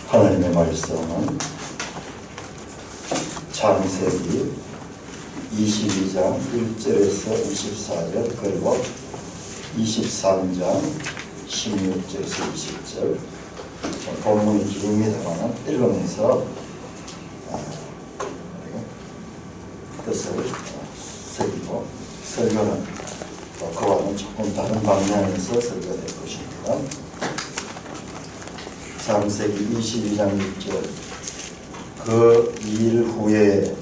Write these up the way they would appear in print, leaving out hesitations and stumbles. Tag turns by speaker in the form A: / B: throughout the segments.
A: 하나님의 말씀은 창세기 22장 1절에서 24절 그리고 23장 16절에서 20절 본문이 기입니다만 읽으면서 뜻을 새기고 설교는 그와는 조금 다른 방향에서 설교될 것입니다. 창세기 22장 6절 그 일 후에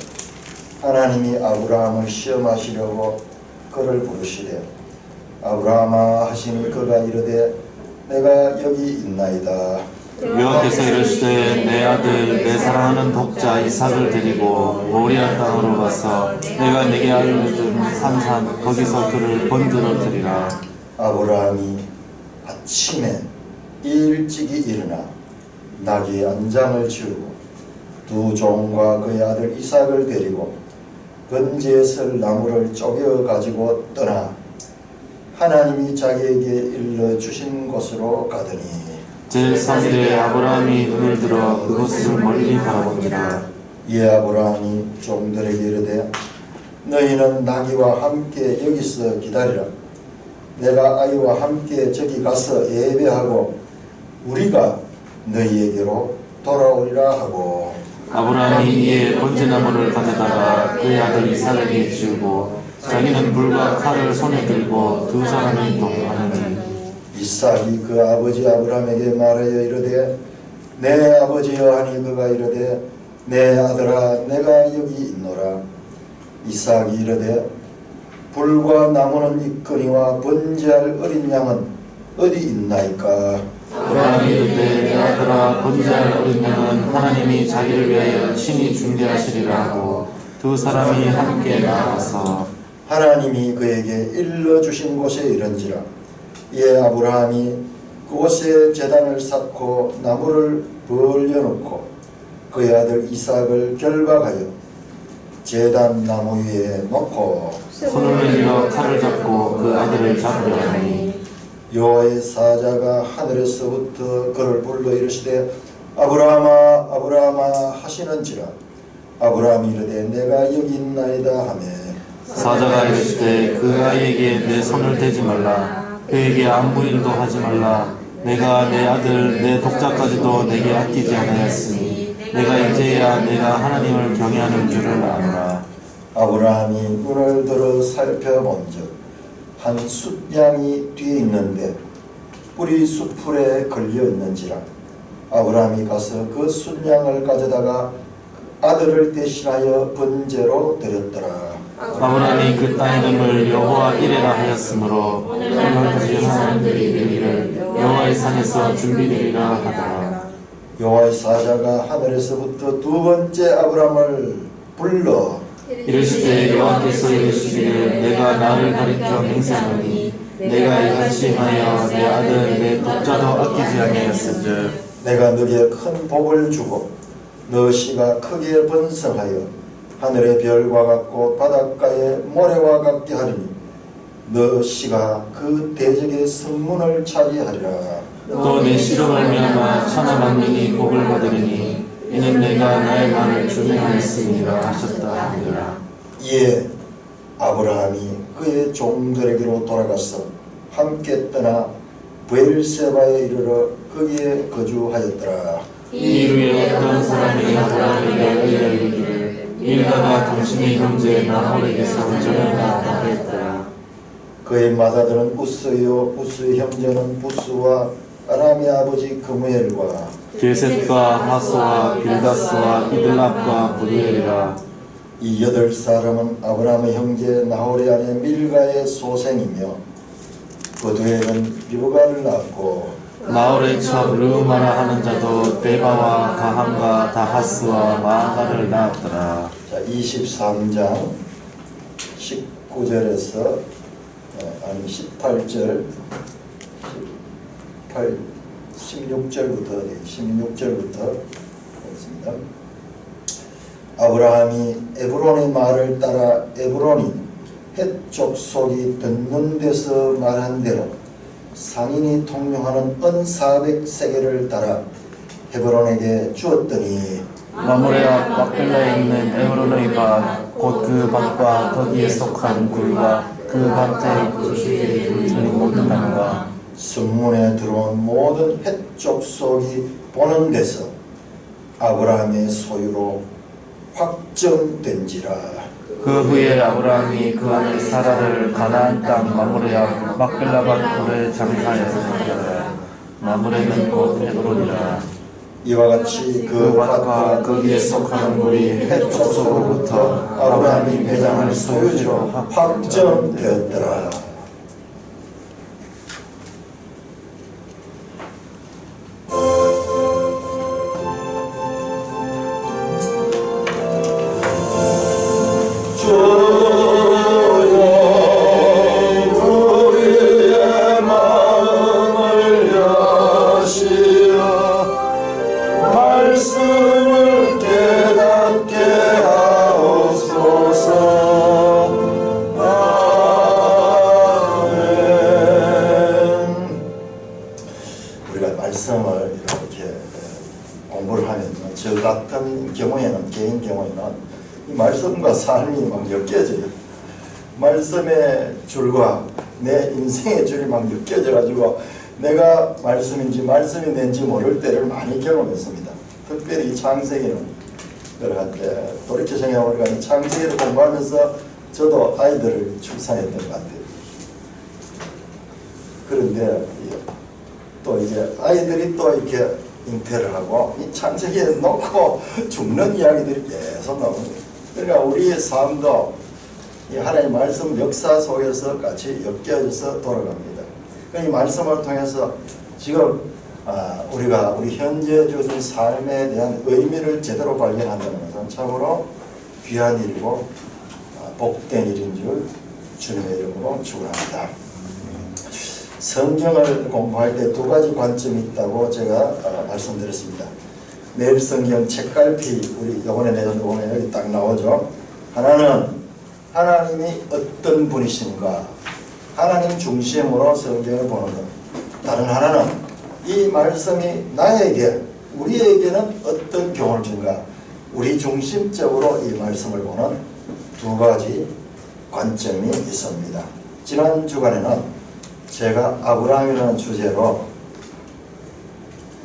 A: 하나님이 아브라함을 시험하시려고 그를 부르시되 아브라함아 하시니 그가 이르되 내가 여기 있나이다.
B: 여호와께서 이르시되 내 아들 내 사랑하는 독자 이삭을 데리고 모리아 땅으로 가서 내가 내게 알려준 산 거기서 그를 번제로 드리라.
A: 아브라함이 아침에 일찍이 일어나 나귀 한 장을 지우고 두 종과 그의 아들 이삭을 데리고 번제에 쓸 나무를 쪼개 가지고 떠나 하나님이 자기에게 일러주신 곳으로 가더니
B: 제3일에 아브라함이 눈을 들어 그곳을 멀리 바라봅니다.
A: 이에 아브라함이 종들에게 이르되 너희는 나귀와 함께 여기서 기다리라. 내가 아이와 함께 저기 가서 예배하고 우리가 너희에게로 돌아오리라 하고
B: 아브라함이 이에 번제나무를 가져다가 그의 아들 이삭에게 지우고 자기는 불과 칼을 손에 들고 두 사람이 동행하느니
A: 이삭이 그 아버지 아브라함에게 말하여 이르되 내 아버지여 하니 그가 이르되 내 아들아 내가 여기 있노라. 이삭이 이르되 불과 나무는 있거니와 번제할 어린 양은 어디 있나이까.
B: 아브라함이 이르되 내 아들아 번제할 어린 양은 하나님이 자기를 위하여 친히 준비하시리라 하고 두 사람이 함께 나아가서
A: 하나님이 그에게 일러주신 곳에 이른지라. 이에 아브라함이 그곳에 제단을 쌓고 나무를 벌려놓고 그의 아들 이삭을 결박하여 제단 나무 위에 놓고
B: 손을 내밀어 칼을 잡고 그 아들을 잡으려 하니
A: 여호와의 사자가 하늘에서부터 그를 불러 이르시되 아브라함아 아브라함아 하시는지라. 아브라함이 이르되 내가 여기 있나이다 하매
B: 사자가 이르시되 그 아이에게 내 손을 대지 말라. 그에게 아무 일도 하지 말라. 내가 내 아들 내 독자까지도 내게 아끼지 않았으니 내가 이제야 내가 하나님을 경외하는 줄을 아노라.
A: 아브라함이 눈을 들어 살펴본즉 한 숫양이 뒤에 있는데 뿔이 숫풀에 걸려 있는지라. 아브라함이 가서 그 숫양을 가져다가 아들을 대신하여 번제로 드렸더라.
B: 아브라함이 그 땅 이름을 여호와 이레라 하였으므로 오늘날까지 사람들이 이르기를 여호와의 산에서 준비되리라 하더라.
A: 여호와의 사자가 하늘에서부터 두 번째 아브라함을 불러
B: 이르시되 여호와께서 이르시기를 내가 나를 가리켜 맹세하노니 내가 이같이 하여 내 아들 내 독자도 아끼지 아니하였은즉
A: 내가 너에게 큰 복을 주고 너 씨가 크게 번성하여 하늘의 별과 같고 바닷가의 모래와 같게 하리니 너 씨가 그 대적의 성문을 차지하리라.
B: 또 내 씨로 말미암아 천하 만민이 복을 받으리니 이는 내가 나의 말을 준행하였음이라 하셨다 하니라.
A: 이에 아브라함이 그의 종들에게로 돌아가서 함께 떠나 브엘세바에 이르러 거기에 거주하였더라.
B: 이 이후에 어떤 사람이 아브라함에게 이르기를 일가가 당신의 형제 나홀에게서 저녁다 하였더라.
A: 그의 맏아들은 우스요 우스의 형제는 부스와 아람의 아버지 그무엘과
B: 게셋과 하소와 빌다스와 이들랍과 부두엘이라.
A: 이 8사람은 아브라함의 형제 나홀의 아내 밀가의 소생이며 부두엘은 리브가를 낳았고
B: 나홀의 첩 르우마라 하는 자도 데바와 가함과 다하스와 마아가를 낳았더라.
A: 자, 23장 19절에서 18절 16절부터 있습니다. 아브라함이 에브론의 말을 따라 에브론이 헷 족속이 듣는 데서 말한 대로 상인이 통용하는 은 400세겔을 따라 헤브론에게 주었더니
B: 마므레 앞 막벨라에 있는 에브론의 밭 곧 그 밭과 거기에 속한 굴과 그 밭에 그들이 틀린 못하는가.
A: 성문에 들어온 모든 헷 족속이 보는 데서 아브라함의 소유로 확정된지라.
B: 그 후에 아브라함이 그 아내 사라를 가나안 땅 마므레 앞 막벨라 밭 굴에 장사하였으나 마므레는 곧 에브론이라.
A: 이와 같이
B: 그 밭과 거기에 속하는 굴이 헷 족속으로부터 아브라함이 매장할 소유지로
A: 확정되었더라. 말씀을 깨닫게 하옵소서. 아멘. 우리가 말씀을 이렇게 공부를 하면 저 같은 경우에는, 개인 경우에는 이 말씀과 삶이 막 엮여져요. 말씀의 줄과 내 인생의 줄이 막 엮여져 가지고 내가 말씀인지 말씀이 낸지 모를 때를 많이 경험했습니다. 특별히 이 창세기를 할 때 돌이켜 생각해보니까 이 창세기를 공부하면서 저도 아이들을 출산했던 것 같아요. 그런데 또 이제 아이들이 또 이렇게 잉태를 하고 이 창세기에 놓고 죽는 이야기들이 계속 나옵니다. 그러니까 우리의 삶도 이 하나님의 말씀 역사 속에서 같이 엮여져서 돌아갑니다. 이 말씀을 통해서 지금 우리가 우리 현재 주어진 삶에 대한 의미를 제대로 발견한다는 것은 참으로 귀한 일이고 복된 일인 줄 주님의 이름으로 축원합니다. 성경을 공부할 때 두 가지 관점이 있다고 제가 말씀드렸습니다. 매일 성경 책갈피, 우리 이번에 내준 부분에 여기 딱 나오죠. 하나는 하나님이 어떤 분이신가, 하나님 중심으로 성경을 보는 것. 다른 하나는 이 말씀이 나에게, 우리에게는 어떤 교훈을 준가, 우리 중심적으로 이 말씀을 보는 두 가지 관점이 있습니다. 지난 주간에는 제가 아브라함이라는 주제로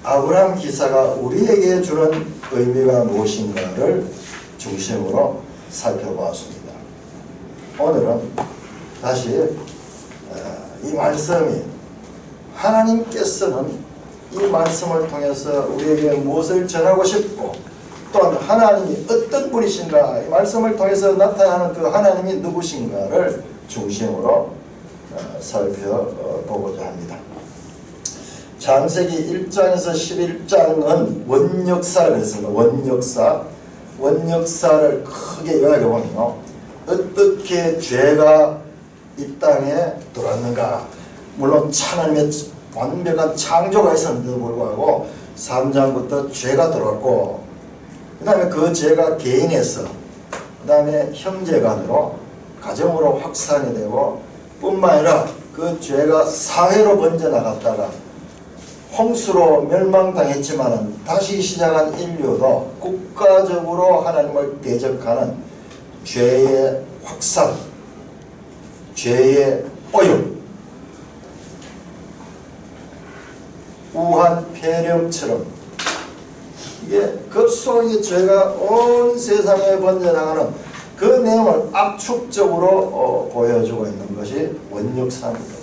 A: 아브라함 기사가 우리에게 주는 의미가 무엇인가를 중심으로 살펴보았습니다. 오늘은 다시 이 말씀이 하나님께서는 이 말씀을 통해서 우리에게 무엇을 전하고 싶고 또한 하나님이 어떤 분이신가, 이 말씀을 통해서 나타나는 그 하나님이 누구신가를 중심으로 살펴보고자 합니다. 창세기 1장에서 11장은 원역사를 했습니다. 원역사를 크게 요약해보면 어떻게 죄가 이 땅에 들어왔는가. 물론 하나님의 완벽한 창조가 있었는데도 불구하고 3장부터 죄가 들어왔고, 그 다음에 그 죄가 개인에서, 그 다음에 형제간으로, 가정으로 확산이 되고, 뿐만 아니라 그 죄가 사회로 번져나갔다가 홍수로 멸망당했지만 다시 시작한 인류도 국가적으로 하나님을 대적하는 죄의 확산, 죄의 오염, 우한 폐렴처럼 이게 급속히 죄가 온 세상에 번져나가는 그 내용을 압축적으로 보여주고 있는 것이 원역사입니다.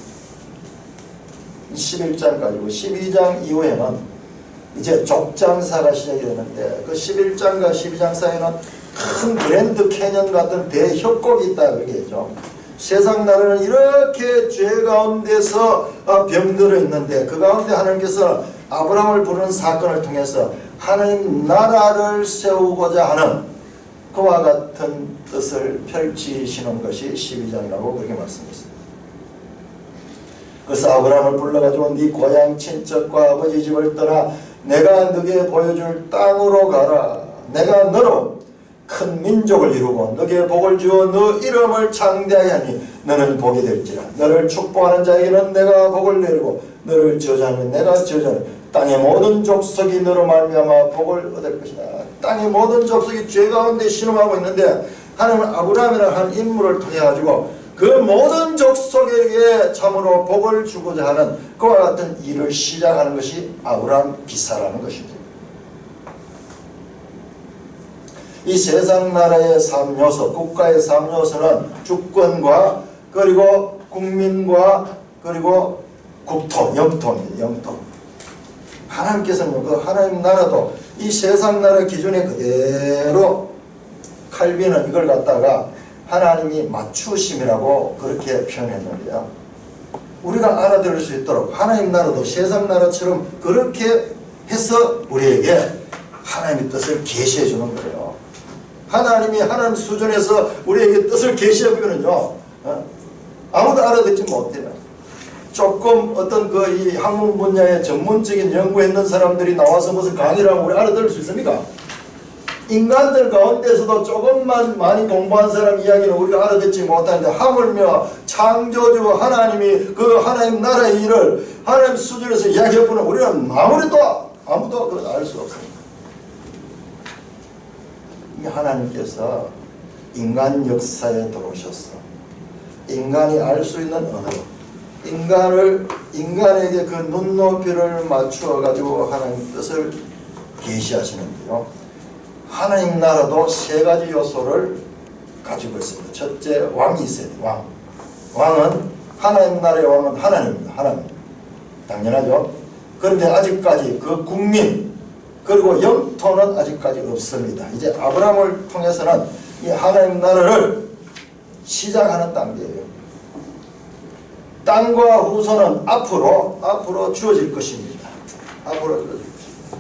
A: 11장까지고 12장 이후에는 이제 족장사가 시작이 되는데 그 11장과 12장 사이에는 큰 그랜드 캐년 같은 대협곡이 있다 그렇게 했죠. 세상 나라는 이렇게 죄 가운데서 병들어 있는데 그 가운데 하나님께서 아브라함을 부르는 사건을 통해서 하나님 나라를 세우고자 하는 그와 같은 뜻을 펼치시는 것이 12장이라고 그렇게 말씀했습니다. 그래서 아브라함을 불러가지고 네 고향 친척과 아버지 집을 떠나 내가 너게 보여줄 땅으로 가라. 내가 너로 큰 민족을 이루고 너게 복을 주어 너 이름을 창대하게 하니 너는 복이 될지라. 너를 축복하는 자에게는 내가 복을 내리고 너를 저주하면 내가 저주하니 땅의 모든 족속이 너로 말미암아 복을 얻을 것이다. 땅의 모든 족속이 죄 가운데 신음하고 있는데 하나님은 아브라함이라는 한 인물을 통해 가지고 그 모든 족속에게 참으로 복을 주고자 하는 그와 같은 일을 시작하는 것이 아브라함 기사라는 것입니다. 이 세상 나라의 3요소, 국가의 3요소는 주권과 그리고 국민과 그리고 국토, 영토입니다. 영토. 하나님께서는 그 하나님 나라도 이 세상 나라 기준에 그대로 칼빈은 이걸 갖다가 하나님이 맞추심이라고 그렇게 표현했는데요. 우리가 알아들을 수 있도록 하나님 나라도 세상 나라처럼 그렇게 해서 우리에게 하나님의 뜻을 계시해 주는 거예요. 하나님이 하나님 수준에서 우리에게 뜻을 계시하면은요, 아무도 알아듣지 못해요. 조금 어떤 그 이 학문 분야에 전문적인 연구했는 사람들이 나와서 무슨 강의를 하면 우리 알아들을 수 있습니까? 인간들 가운데서도 조금만 많이 공부한 사람 이야기는 우리가 알아듣지 못하는데 하물며 창조주 하나님이 그 하나님 나라의 일을 하나님 수준에서 이야기해보는 우리는 아무도 그걸 알 수 없습니다. 이 하나님께서 인간 역사에 들어오셨어. 인간이 알 수 있는 언어, 인간에게 그 눈높이를 맞추어 가지고 하나님 뜻을 계시하시는데요. 하나님 나라도 세 가지 요소를 가지고 있습니다. 첫째, 왕이 있어야 돼요. 왕은 하나님 나라의 왕은 하나님입니다. 하나님. 당연하죠. 그런데 아직까지 그 국민 그리고 영토는 아직까지 없습니다. 이제 아브라함을 통해서는 이 하나님 나라를 시작하는 단계예요. 땅과 후손은 앞으로 주어질 것입니다. 앞으로 주어질 것입니다.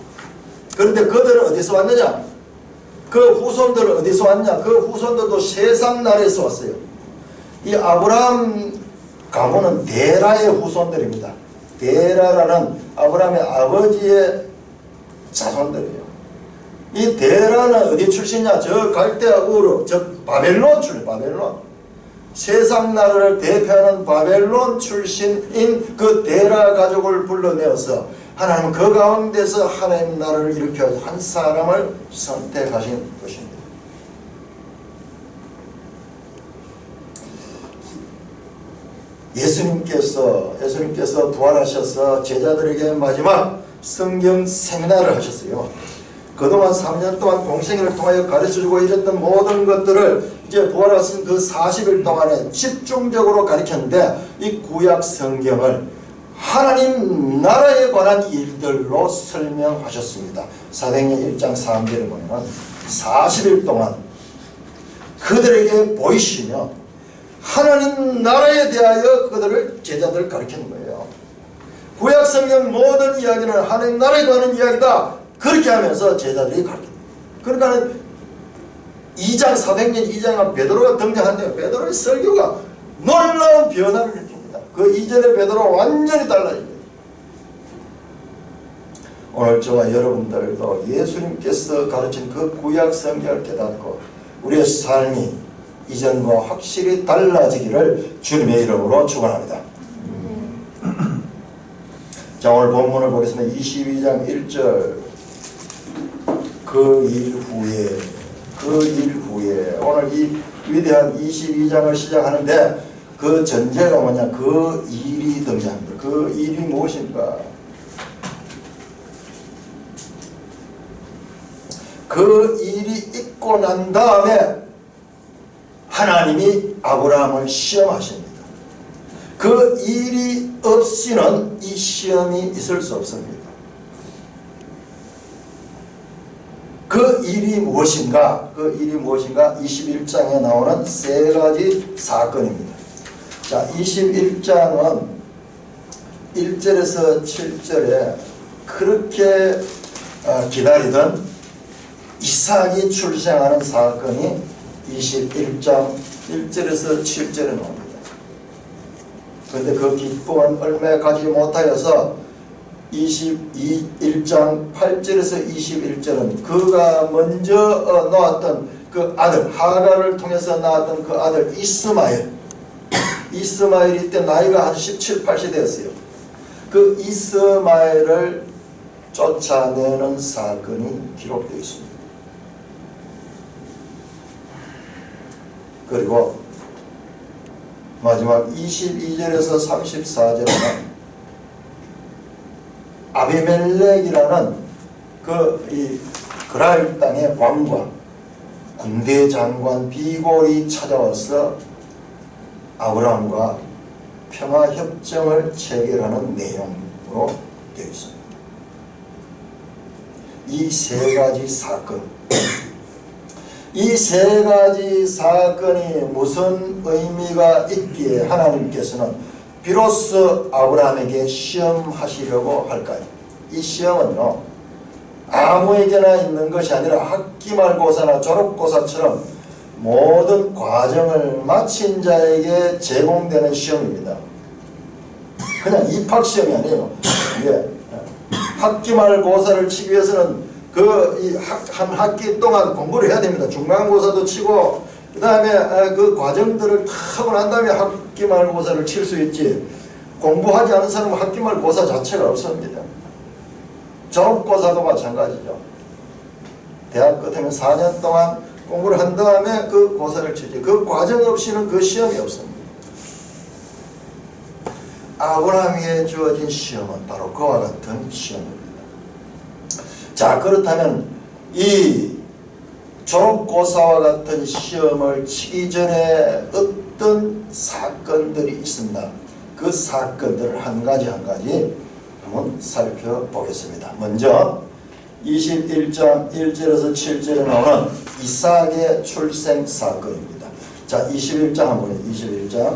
A: 그런데 그들은 어디서 왔느냐? 그 후손들은 어디서 왔냐? 그 후손들도 세상 나라에서 왔어요. 이 아브라함 가문은 데라의 후손들입니다. 데라라는 아브라함의 아버지의 자손들이에요. 이 데라는 어디 출신이냐? 저 갈대아 우르, 저 바벨론 출신, 바벨론. 세상 나라를 대표하는 바벨론 출신인 그 데라 가족을 불러내어서 하나님은 그 가운데서 하나님 나라를 일으켜 한 사람을 선택하신 것입니다. 예수님께서 부활하셔서 제자들에게 마지막 성경 세미나를 하셨어요. 그동안 3년 동안 공생애를 통하여 가르쳐주고 이랬던 모든 것들을 이제 부활하신 그 40일 동안에 집중적으로 가르쳤는데 이 구약 성경을 하나님 나라에 관한 일들로 설명하셨습니다. 사도행전 1장 3절에 보면 40일 동안 그들에게 보이시며 하나님 나라에 대하여 그들을 제자들 가르치는 거예요. 구약 성경 모든 이야기는 하나님 나라에 관한 이야기다. 그렇게 하면서 제자들이 가르칩니다. 그러니까 2장 사도행전 2장은 베드로가 등장한대요. 베드로의 설교가 놀라운 변화를 일으킵니다. 그 이전의 베드로와 완전히 달라집니다. 오늘 저와 여러분들도 예수님께서 가르친 그 구약 성경을 깨닫고 우리의 삶이 이전과 확실히 달라지기를 주님의 이름으로 축원합니다. 자, 오늘 본문을 보겠습니다. 22장 1절. 그 일 후에 오늘 이 위대한 22장을 시작하는데 그 전제가 뭐냐? 그 일이 등장합니다. 그 일이 무엇인가? 그 일이 있고 난 다음에 하나님이 아브라함을 시험하십니다. 그 일이 없이는 이 시험이 있을 수 없습니다. 그 일이 무엇인가? 그 일이 무엇인가? 21장에 나오는 세 가지 사건입니다. 자, 21장은 1절에서 7절에 그렇게 기다리던 이삭이 출생하는 사건이 21장 1절에서 7절에 나옵니다. 그런데 그 기쁨은 얼마 가지 못하여서 1장 8절에서 21절은 그가 먼저 낳았던 그 아들 하갈을 통해서 낳았던 그 아들 이스마엘이 때 나이가 한 17, 18세 되었어요. 그 이스마엘을 쫓아내는 사건이 기록되어 있습니다. 그리고 마지막 22절에서 34절에는 아비멜렉이라는 이 그랄 땅의 왕과 군대 장관 비골이 찾아와서 아브라함과 평화협정을 체결하는 내용으로 되어 있습니다. 이 세 가지 사건, 이 세 가지 사건이 무슨 의미가 있기에 하나님께서는 비로소 아브라함에게 시험하시려고 할까요? 이 시험은요, 아무에게나 있는 것이 아니라 학기말고사나 졸업고사처럼 모든 과정을 마친 자에게 제공되는 시험입니다. 그냥 입학시험이 아니에요. 이게 학기말고사를 치기 위해서는 한 학기 동안 공부를 해야 됩니다. 중간고사도 치고 그 다음에 그 과정들을 다 하고 난 다음에 학기말고사를 칠 수 있지, 공부하지 않은 사람은 학기말고사 자체가 없습니다. 졸업고사도 마찬가지죠. 대학 끝에는 4년 동안 공부를 한 다음에 그 고사를 치지, 그 과정 없이는 그 시험이 없습니다. 아브라함에게 주어진 시험은 바로 그와 같은 시험입니다. 자, 그렇다면 이 졸업고사와 같은 시험을 치기 전에 어떤 사건들이 있습니다. 그 사건들을 한 가지 한 가지 한번 살펴보겠습니다. 먼저 21장 1절에서 7절에 나오는 이삭의 출생 사건입니다. 자, 21장 한번 보세요.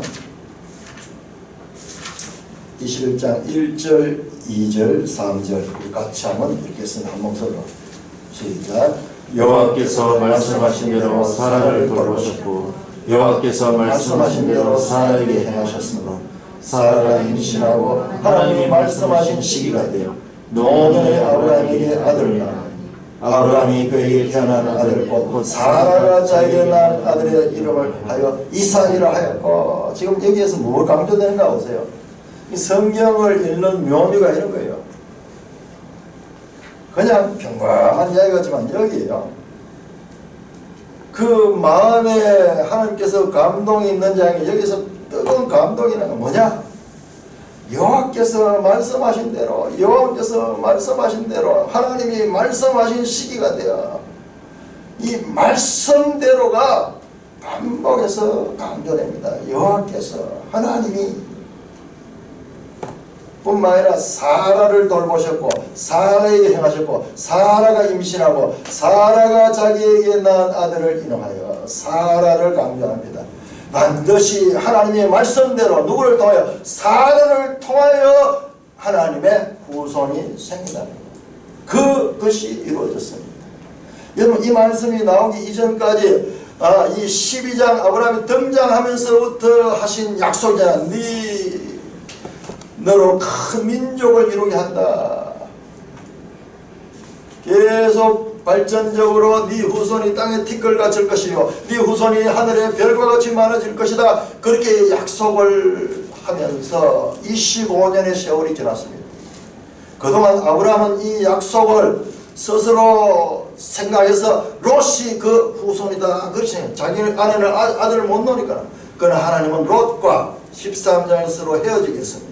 A: 21장 1절, 2절, 3절 같이 한번 읽겠습니다. 한 목소리로 시작.
B: 여호와께서 말씀하신 대로 사라를 돌보셨고 여호와께서 말씀하신 대로 사라에게 행하셨으므로 사라가 임신하고 하나님이 말씀하신 시기가 되어 노년의 아브라함에게 아들을 낳아 아브라함이 그에게 태어난 아들 곧
A: 사라가 자기가 낳은 아들의 이름을 하여 이삭이라 하였고, 지금 여기에서 뭘 강조되는가 보세요. 이 성경을 읽는 묘미가 이런 거예요. 그냥 평범한 이야기 같지만 여기에요, 그 마음에 하나님께서 감동이 있는지 아니, 여기서 뜨거운 감동이 나는 건 뭐냐? 여호와께서 말씀하신 대로, 여호와께서 말씀하신 대로 하나님이 말씀하신 시기가 되어 이 말씀대로가 반복해서 강조됩니다. 여호와께서, 하나님이 뿐만 아니라 사라를 돌보셨고 사라에게 행하셨고 사라가 임신하고 사라가 자기에게 낳은 아들을 인용하여 사라를 강조합니다. 반드시 하나님의 말씀대로 누구를 통하여? 사라를 통하여 하나님의 후손이 생긴다. 그것이 이루어졌습니다. 여러분, 이 말씀이 나오기 이전까지 이 12장 아브라함이 등장하면서부터 하신 약속이잖아. 너로 큰 민족을 이루게 한다. 계속 발전적으로 네 후손이 땅에 티끌 갇힐 것이요 네 후손이 하늘의 별과 같이 많아질 것이다. 그렇게 약속을 하면서 25년의 세월이 지났습니다. 그동안 아브라함은 이 약속을 스스로 생각해서 롯이 그 후손이다. 그렇지. 자기 아내는 아들을 못 놓으니까. 그러나 하나님은 롯과 13장에서로 헤어지겠습니다.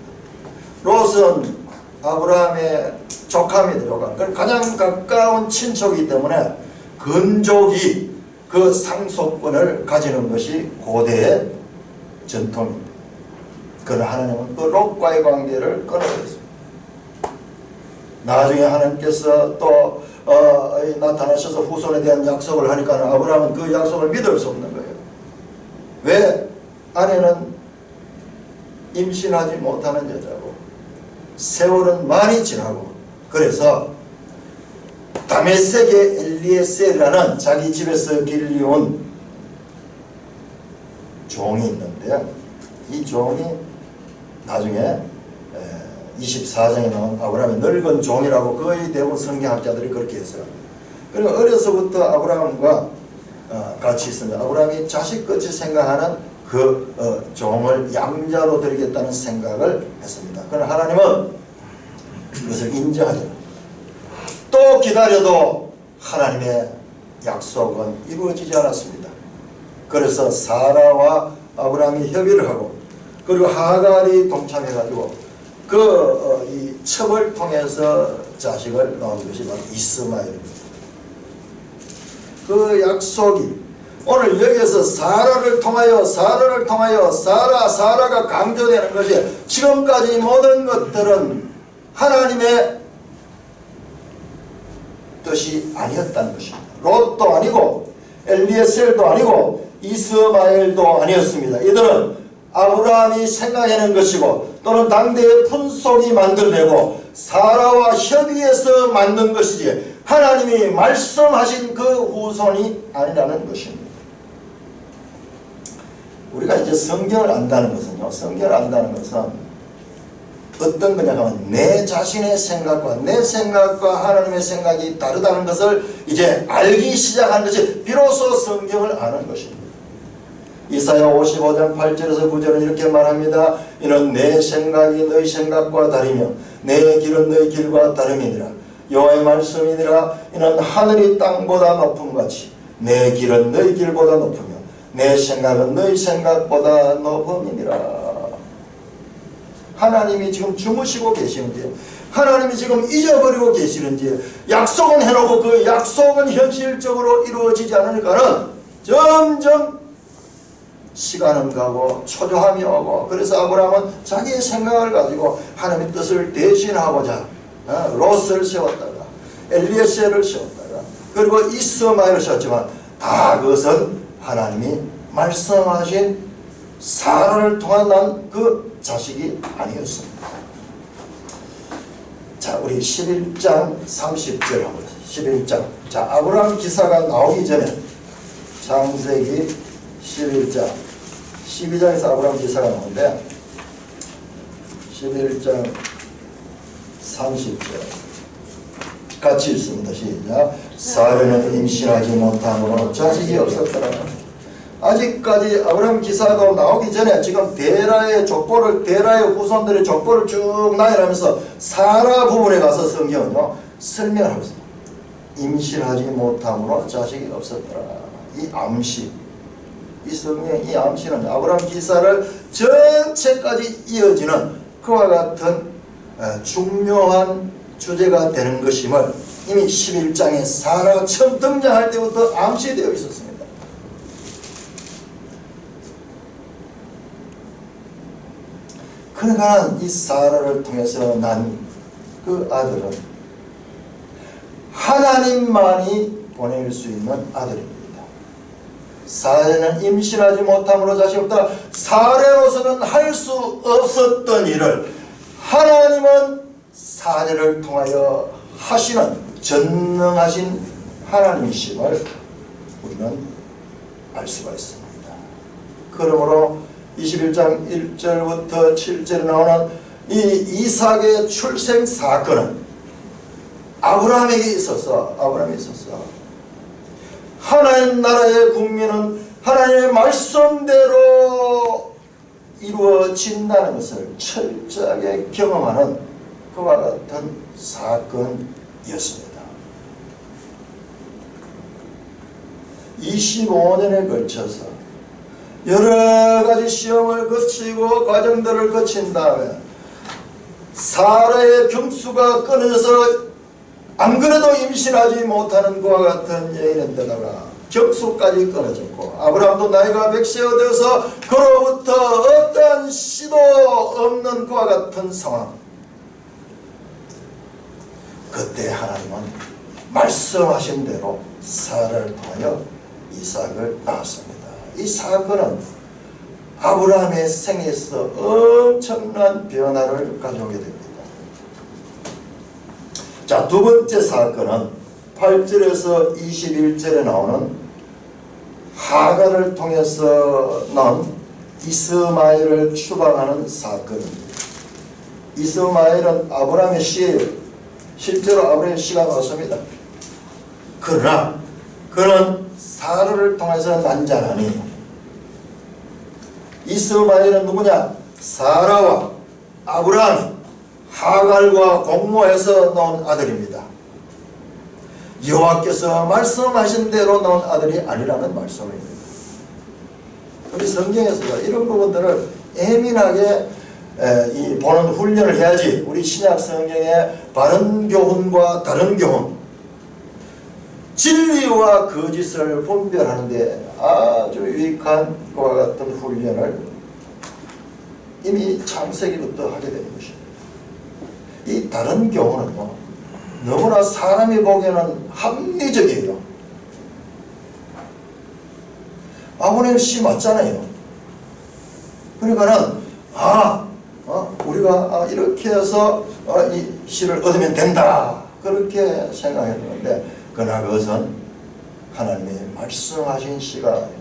A: 롯은 아브라함의 조카입니다. 조카. 가장 가까운 친척이기 때문에 근족이 그 상속권을 가지는 것이 고대의 전통입니다. 그러나 하나님은 그 롯과의 관계를 끊어버렸습니다. 나중에 하나님께서 또 나타나셔서 후손에 대한 약속을 하니까 아브라함은 그 약속을 믿을 수 없는 거예요. 왜? 아내는 임신하지 못하는 여자고 세월은 많이 지나고, 그래서 다메섹의 엘리에셀이라는 자기 집에서 길리온 종이 있는데요, 이 종이 나중에 24장에 나온 아브라함의 늙은 종이라고 거의 대부분 성경학자들이 그렇게 했어요. 그리고 어려서부터 아브라함과 같이 있습니다. 아브라함이 자식같이 생각하는 그 종을 양자로 드리겠다는 생각을 했습니다. 그러나 하나님은 그것을 인정하지 않아요. 또 기다려도 하나님의 약속은 이루어지지 않았습니다. 그래서 사라와 아브라함이 협의를 하고 그리고 하갈이 동참해가지고 이 첩을 통해서 자식을 낳은 것이 바로 이스마엘입니다. 그 약속이 오늘 여기에서 사라를 통하여 사라가 강조되는 것이 지금까지 모든 것들은 하나님의 뜻이 아니었다는 것입니다. 롯도 아니고 엘리에셀도 아니고 이스마엘도 아니었습니다. 이들은 아브라함이 생각해낸 것이고 또는 당대의 분속이 만들어내고 사라와 협의해서 만든 것이지 하나님이 말씀하신 그 후손이 아니라는 것입니다. 우리가 이제 성경을 안다는 것은요, 성경을 안다는 것은 어떤 거냐 하면 내 자신의 생각과 내 생각과 하나님의 생각이 다르다는 것을 이제 알기 시작한 것이 비로소 성경을 아는 것입니다. 이사야 55장 8절에서 9절은 이렇게 말합니다. 이는 내 생각이 너희 생각과 다르며 내 길은 너희 길과 다름이니라. 여호와의 말씀이니라. 이는 하늘이 땅보다 높음같이 내 길은 너희 길보다 높으며 내 생각은 너희 생각보다 높음이니라. 하나님이 지금 주무시고 계시는지 하나님이 지금 잊어버리고 계시는지 약속은 해놓고 그 약속은 현실적으로 이루어지지 않으니까는 점점 시간은 가고 초조함이 오고 그래서 아브라함은 자기의 생각을 가지고 하나님의 뜻을 대신하고자 롯을 세웠다가 엘리에셀을 세웠다가 그리고 이스마엘을 세웠지만 다 그것은 하나님이 말씀하신 사라를 통한 난 그 자식이 아니었습니다. 자, 우리 11장 30절 한번 11장. 자, 아브라함 기사가 나오기 전에 창세기 11장 12장에서 아브라함 기사가 나오는데 11장 30절 같이 읽습니다. 시작. 사라는 임신하지 못함으로 자식이 없었더라. 아직까지 아브라함 기사가 나오기 전에 지금 데라의 후손들의 족보를 쭉 나열하면서 사라 부분에 가서 성경은요 설명을 하고 있습니다. 임신하지 못함으로 자식이 없었더라. 이 암시, 이 성경 이 암시는 아브라함 기사를 전체까지 이어지는 그와 같은 중요한 주제가 되는 것임을 이미 11장에 사라가 처음 등장할 때부터 암시되어 있었습니다. 그러나 이 사라를 통해서 난 그 아들은 하나님만이 보낼 수 있는 아들입니다. 사라는 임신하지 못함으로 자식이 없다. 사라로서는 할 수 없었던 일을 하나님은 사라를 통하여 하시는 전능하신 하나님이심을 우리는 알 수가 있습니다. 그러므로 21장 1절부터 7절에 나오는 이 이삭의 출생 사건은 아브라함에게 있어서 하나님 나라의 국민은 하나님의 말씀대로 이루어진다는 것을 철저하게 경험하는 그와 같은 사건이었습니다. 25년에 걸쳐서 여러 가지 시험을 거치고 과정들을 거친 다음에 사라의 경수가 끊어져서 안 그래도 임신하지 못하는 그와 같은 여인인데다가 경수까지 끊어졌고 아브라함도 나이가 100세가 되어서 그로부터 어떠한 씨도 없는 그와 같은 상황. 그때 하나님은 말씀하신 대로 사라를 통하여 이삭을 낳았습니다. 이 사건은 아브라함의 생에서 엄청난 변화를 가져오게 됩니다. 자, 두 번째 사건은 8절에서 21절에 나오는 하갈을 통해서 난 이스마엘을 추방하는 사건입니다. 이스마엘은 아브라함의 씨예요. 실제로 아브라함의 씨가 나왔습니다. 그러나 그는 사라를 통해서 난 자라니 이스마엘은 누구냐? 사라와 아브라함이 하갈과 공모해서 낳은 아들입니다. 여호와께서 말씀하신 대로 낳은 아들이 아니라는 말씀입니다. 우리 성경에서 이런 부분들을 예민하게 보는 훈련을 해야지 우리 신약 성경의 바른 교훈과 다른 교훈, 진리와 거짓을 분별하는데 아주 유익한 것과 같은 훈련을 이미 창세기부터 하게 되는 것입니다. 이 다른 교훈은요, 너무나 사람이 보기에는 합리적이에요. 아브라함 씨 맞잖아요. 그러니까는 우리가 이렇게 해서 이 씨를 얻으면 된다, 그렇게 생각했는데, 그러나 그것은 하나님이 말씀하신 씨가 아닙니다.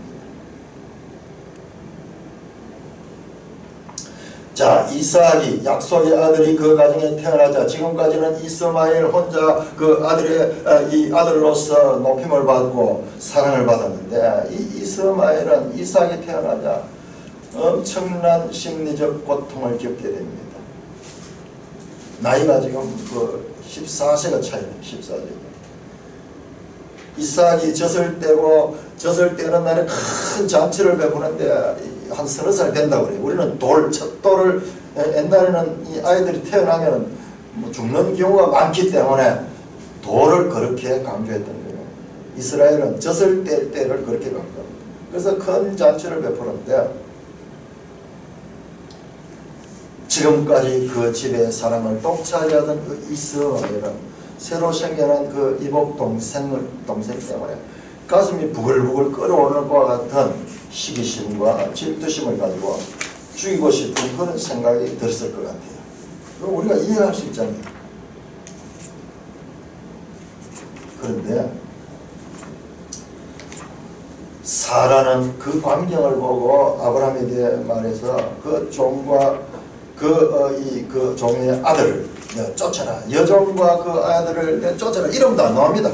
A: 자, 이삭이, 약속의 아들이 그 가정에 태어나자 지금까지는 이스마엘 혼자 그 아들의 이 아들로서 높임을 받고 사랑을 받았는데, 이 이스마엘은 이삭이 태어나자 엄청난 심리적 고통을 겪게 됩니다. 나이가 지금 14세가 차이네요. 14세. 이삭이 젖을 떼는 날에 큰 잔치를 베푸는데 한 30살 된다고 그래요. 우리는 촛돌을, 옛날에는 이 아이들이 태어나면 죽는 경우가 많기 때문에 돌을 그렇게 강조했던 거예요. 이스라엘은 젖을 뗄 때를 그렇게 강조합니다. 그래서 큰 잔치를 베푸는데, 지금까지 그 집의 사랑을 독차지하던 그 이스마엘은 새로 생겨난 그 이복 동생 때문에 가슴이 부글부글 끓어오르는 것과 같은 시기심과 질투심을 가지고 죽이고 싶은 그런 생각이 들었을 것 같아요. 우리가 이해할 수 있잖아요. 그런데 사라는 그 광경을 보고 아브라함에게 말해서 그 종과 그 종의 아들을 쫓아라, 여종과 그 아들을 쫓아라, 이름도 안 나옵니다.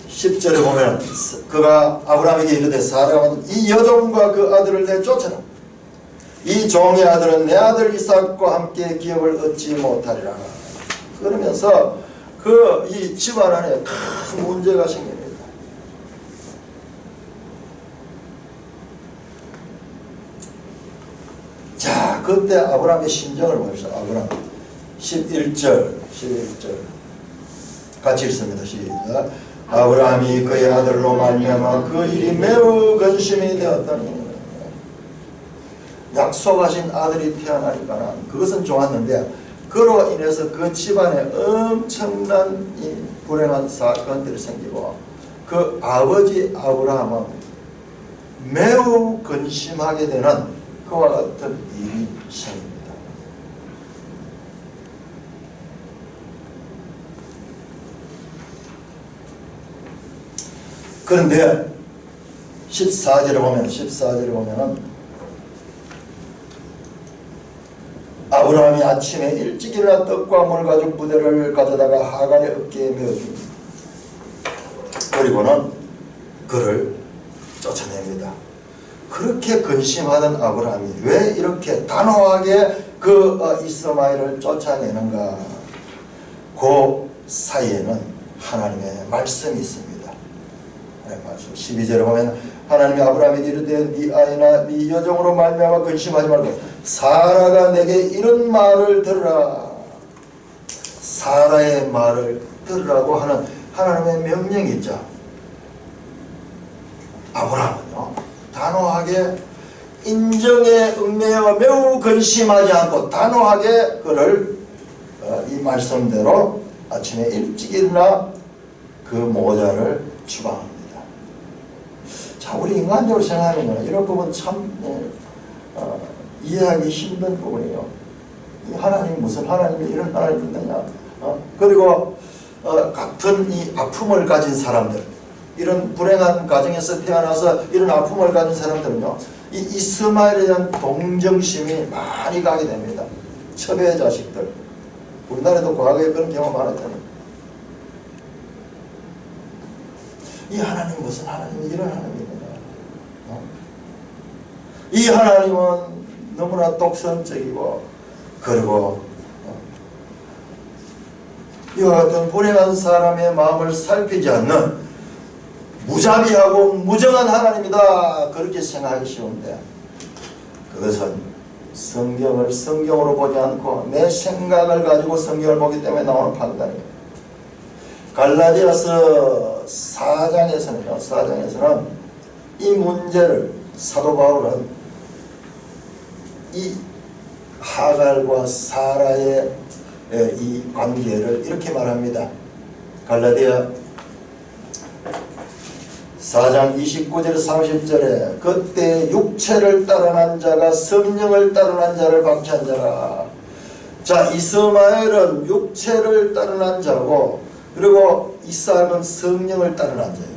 A: 10절에 보면 그가 아브라함에게 이르되 사라가 이 여종과 그 아들을 내쫓아라. 이 종의 아들은 내 아들 이삭과 함께 기업을 얻지 못하리라. 그러면서 이 집안 안에 큰 문제가 생깁니다. 자, 그때 아브라함의 심정을 봅시다. 아브라함 11절 같이 읽습니다. 시작. 아브라함이 그의 아들로 말미암아 그 일이 매우 근심이 되었더니, 약속하신 아들이 태어나니까 그것은 좋았는데, 그로 인해서 그 집안에 엄청난 이 불행한 사건들이 생기고 그 아버지 아브라함은 매우 근심하게 되는 그와 같은 일이 생깁니다. 그런데 14절에 보면은 아브라함이 아침에 일찍 일어나 떡과 물 가죽 부대를 가져다가 하갈의 어깨에 메어줍니다. 그리고는 그를 쫓아냅니다. 그렇게 근심하던 아브라함이 왜 이렇게 단호하게 이스마엘을 쫓아내는가? 그 사이에는 하나님의 말씀이 있습니다. 말씀 12절에 보면 하나님이 아브라함에게 이르되 네 아이나 네 여종으로 말미암아 근심하지 말고 사라가 내게 이런 말을 들으라. 사라의 말을 들으라고 하는 하나님의 명령이 있죠. 아브라함은요, 단호하게 인정에 얽매여 매우 근심하지 않고 단호하게 그를 이 말씀대로 아침에 일찍 일어나 그 모자를 추방합니다. 자, 우리 인간적으로 생각하면 이런 부분 참 이해하기 힘든 부분이에요. 이 하나님이 무슨 하나님이 이런 하나님이 있느냐? 그리고 같은 이 아픔을 가진 사람들, 이런 불행한 가정에서 태어나서 이런 아픔을 가진 사람들은요, 이 이스마엘에 대한 동정심이 많이 가게 됩니다. 첩의 자식들, 우리나라에도 과거에 그런 경우가 많았잖아요. 이 하나님 무슨 하나님이 이런 하나님이구나. 이 하나님은 너무나 독선적이고, 그리고 이와 같은 불행한 사람의 마음을 살피지 않는 무자비하고 무정한 하나님이다, 그렇게 생각하기 쉬운데, 그것은 성경을 성경으로 보지 않고 내 생각을 가지고 성경을 보기 때문에 나오는 판단이에요. 갈라디아서 4장에서는 이 문제를 사도 바울은 이 하갈과 사라의 이 관계를 이렇게 말합니다. 갈라디아 4장 29절 30절에 그때 육체를 따르는 자가 성령을 따르는 자를 박해한 자라. 자, 이스마엘은 육체를 따르는 자고, 그리고 이삭은 성령을 따르는 자예요.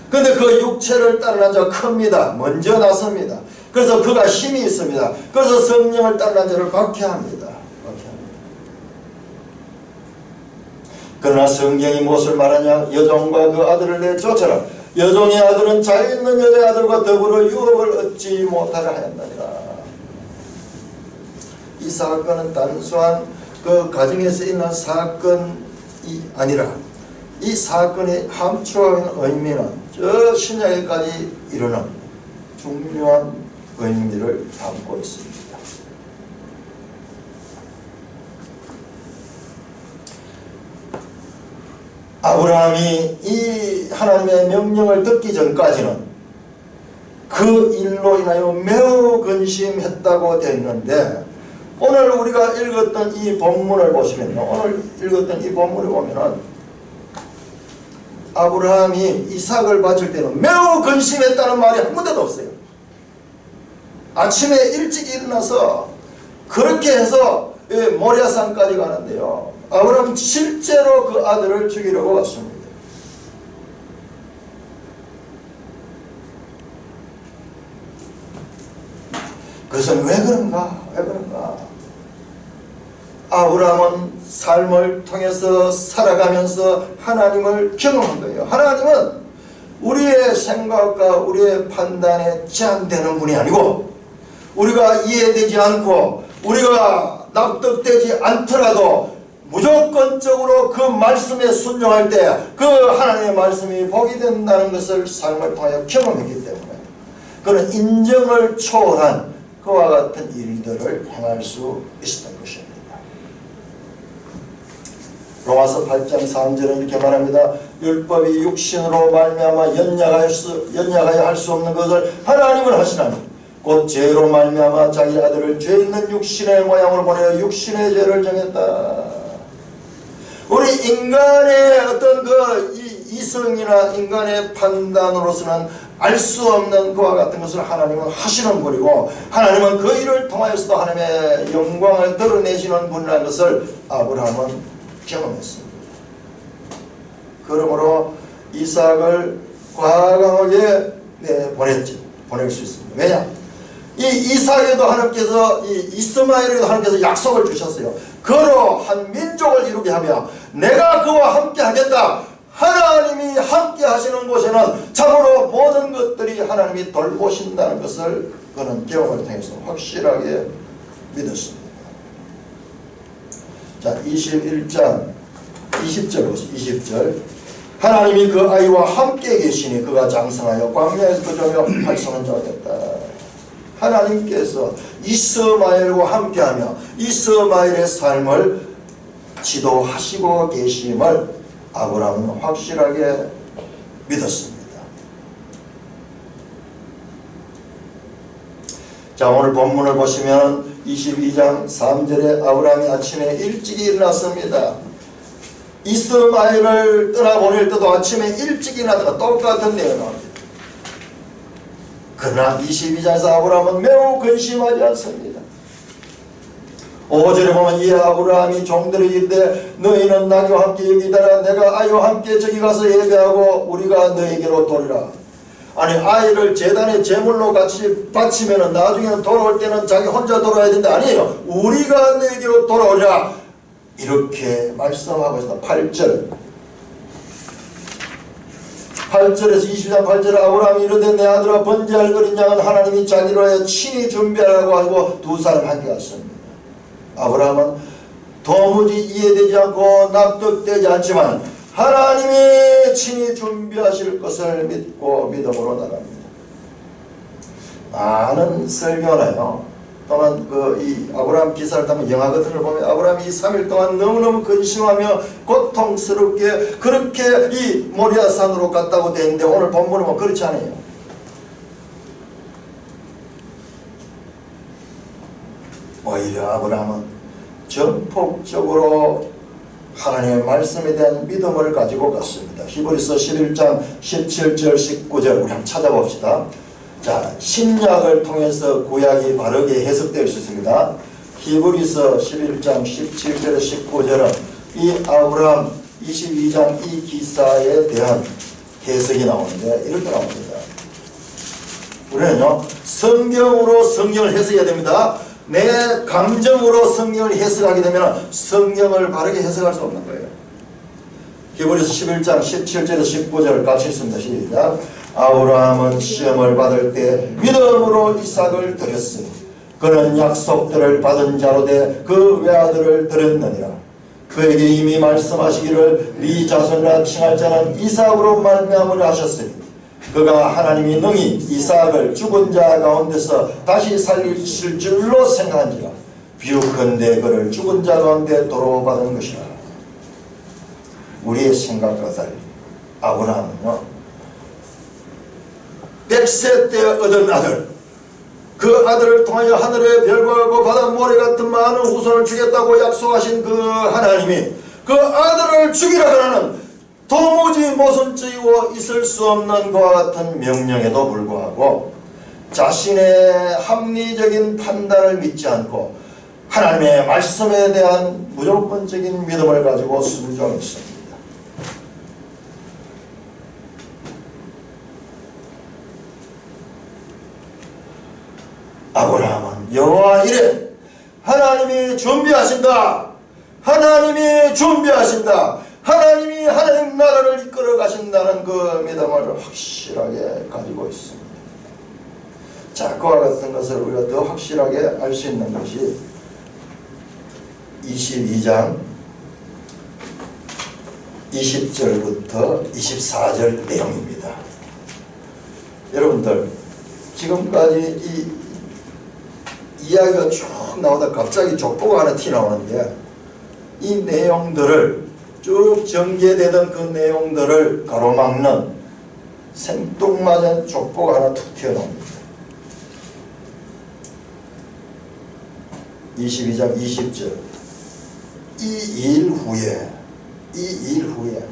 A: 근데 그 육체를 따르는 자가 큽니다. 먼저 나섭니다. 그래서 그가 힘이 있습니다. 그래서 성령을 따르는 자를 박해합니다. 그러나 성경이 무엇을 말하냐? 여종과 그 아들을 내쫓아라. 여종의 아들은 자유 있는 여자의 아들과 더불어 유업을 얻지 못하려 하였느니라. 이 사건은 단순한 그 가정에서 있는 사건이 아니라 이 사건이 함축하는 의미는 저 신약에까지 이르는 중요한 의미를 담고 있습니다. 아브라함이 이 하나님의 명령을 듣기 전까지는 그 일로 인하여 매우 근심했다고 되어 있는데, 오늘 우리가 읽었던 이 본문을 보시면요, 오늘 읽었던 이 본문을 보면은 아브라함이 이삭을 바칠 때는 매우 근심했다는 말이 한 군데도 없어요. 아침에 일찍 일어나서 그렇게 해서 모리아산까지 가는데요, 아브라함은 실제로 그 아들을 죽이려고 왔습니다. 그것은 왜 그런가? 아브라함은 삶을 통해서 살아가면서 하나님을 경험한 거예요. 하나님은 우리의 생각과 우리의 판단에 제한되는 분이 아니고, 우리가 이해되지 않고 우리가 납득되지 않더라도 무조건적으로 그 말씀에 순종할 때 그 하나님의 말씀이 복이 된다는 것을 삶을 통하여 경험했기 때문에 그는 인정을 초월한 그와 같은 일들을 행할 수 있었던 것입니다. 로마서 8장 3절은 이렇게 말합니다. 율법이 육신으로 말미암아 연약하여 할 수 없는 것을 하나님은 하시나니 곧 죄로 말미암아 자기 아들을 죄 있는 육신의 모양으로 보내어 육신의 죄를 정했다. 우리 인간의 어떤 그 이성이나 인간의 판단으로서는 알 수 없는 그와 같은 것을 하나님은 하시는 분이고, 하나님은 그 일을 통하여서도 하나님의 영광을 드러내시는 분이라는 것을 아브라함은 경험했습니다. 그러므로 이삭을 과감하게 보낼 수 있습니다. 왜냐? 이 이삭에도 하나님께서, 이 이스마엘에도 하나님께서 약속을 주셨어요. 그로 한 민족을 이루게 하며 내가 그와 함께 하겠다. 하나님이 함께 하시는 곳에는 참으로 모든 것들이 하나님이 돌보신다는 것을 그는 경험을 통해서 확실하게 믿었습니다. 자, 21장 20절 보시죠. 20절. 하나님이 그 아이와 함께 계시니 그가 장성하여 광야에서 거주하며 활성한 자가 됐다. 하나님께서 이스마엘과 함께하며 이스마엘의 삶을 지도하시고 계심을 아브라함은 확실하게 믿었습니다. 자, 오늘 본문을 보시면 22장 3절에 아브라함이 아침에 일찍 일어났습니다. 이스마엘을 떠나보낼 때도 아침에 일찍 일어나다가 똑같은 내용이 나옵니다. 그러나 22장에서 아브라함은 매우 근심하지 않습니다. 5절에 보면 이 아브라함이 종들에게 이르되 너희는 나와 함께 여기다가 내가 아이와 함께 저기 가서 예배하고 우리가 너에게로 돌리라. 아니, 아이를 제단의 제물로 같이 바치면 나중에는 돌아올 때는 자기 혼자 돌아야 된다. 아니에요. 우리가 너에게로 돌아오리라. 이렇게 말씀하고 있습니다. 8절에서 22장 8절에 아브라함이 이르되 내 아들아 번제할 어린 양은 하나님이 자기로 하여 친히 준비하라고 하고 두 사람 함께 갔습니다. 아브라함은 도무지 이해되지 않고 납득되지 않지만 하나님이 친히 준비하실 것을 믿고 믿음으로 나갑니다. 많은 설교나요. 또는 이 아브라함 기사를 타면 영화 같은 걸 보면 아브라함이 3일 동안 너무너무 근심하며 고통스럽게 그렇게 이 모리아산으로 갔다고 되는데 오늘 본문은 뭐 그렇지 않아요. 오히려 아브라함은 전폭적으로 하나님의 말씀에 대한 믿음을 가지고 갔습니다. 히브리서 11장 17절 19절 우리 한번 찾아봅시다. 자, 신약을 통해서 구약이 바르게 해석될 수 있습니다. 히브리서 11장 17절 19절은 이 아브라함 22장 이 기사에 대한 해석이 나오는데 이렇게 나옵니다. 우리는요 성경으로 성경을 해석해야 됩니다. 내 감정으로 성경을 해석하게 되면 성경을 바르게 해석할 수 없는 거예요. 히브리서 11장 17절에서 19절 같이 있습니다. 시작. 아브라함은 시험을 받을 때 믿음으로 이삭을 드렸으니 그는 약속들을 받은 자로 돼 그 외아들을 드렸느니라. 그에게 이미 말씀하시기를 네 자손이라 칭할 자는 이삭으로 말미암으려 하셨으니 그가 하나님이 능히 이삭을 죽은 자 가운데서 다시 살리실 줄로 생각한지라. 비유컨대 그를 죽은 자 가운데 도로받은 것이라. 우리의 생각과 달리 아브라함은요 100세 때 얻은 아들, 그 아들을 통하여 하늘의 별과 같고 바다 모래 같은 많은 후손을 주겠다고 약속하신 그 하나님이 그 아들을 죽이라 하는 도무지 모순적이고 있을 수 없는 그와 같은 명령에도 불구하고 자신의 합리적인 판단을 믿지 않고 하나님의 말씀에 대한 무조건적인 믿음을 가지고 순종했습니다. 아브라함은 여호와 이래 하나님이 준비하신다. 하나님이 준비하신다. 하나님이 하나님 나라를 이끌어 가신다는 그 믿음을 확실하게 가지고 있습니다. 자, 그와 같은 것을 우리가 더 확실하게 알 수 있는 것이 22장 20절부터 24절 내용입니다. 여러분들 지금까지 이 이야기가 쭉 나오다 갑자기 족보가 하나 튀어나오는데 이 내용들을 쭉 전개되던 그 내용들을 가로막는 생뚱맞은 족보가 하나 툭 튀어나옵니다. 22장 20절 이 일 후에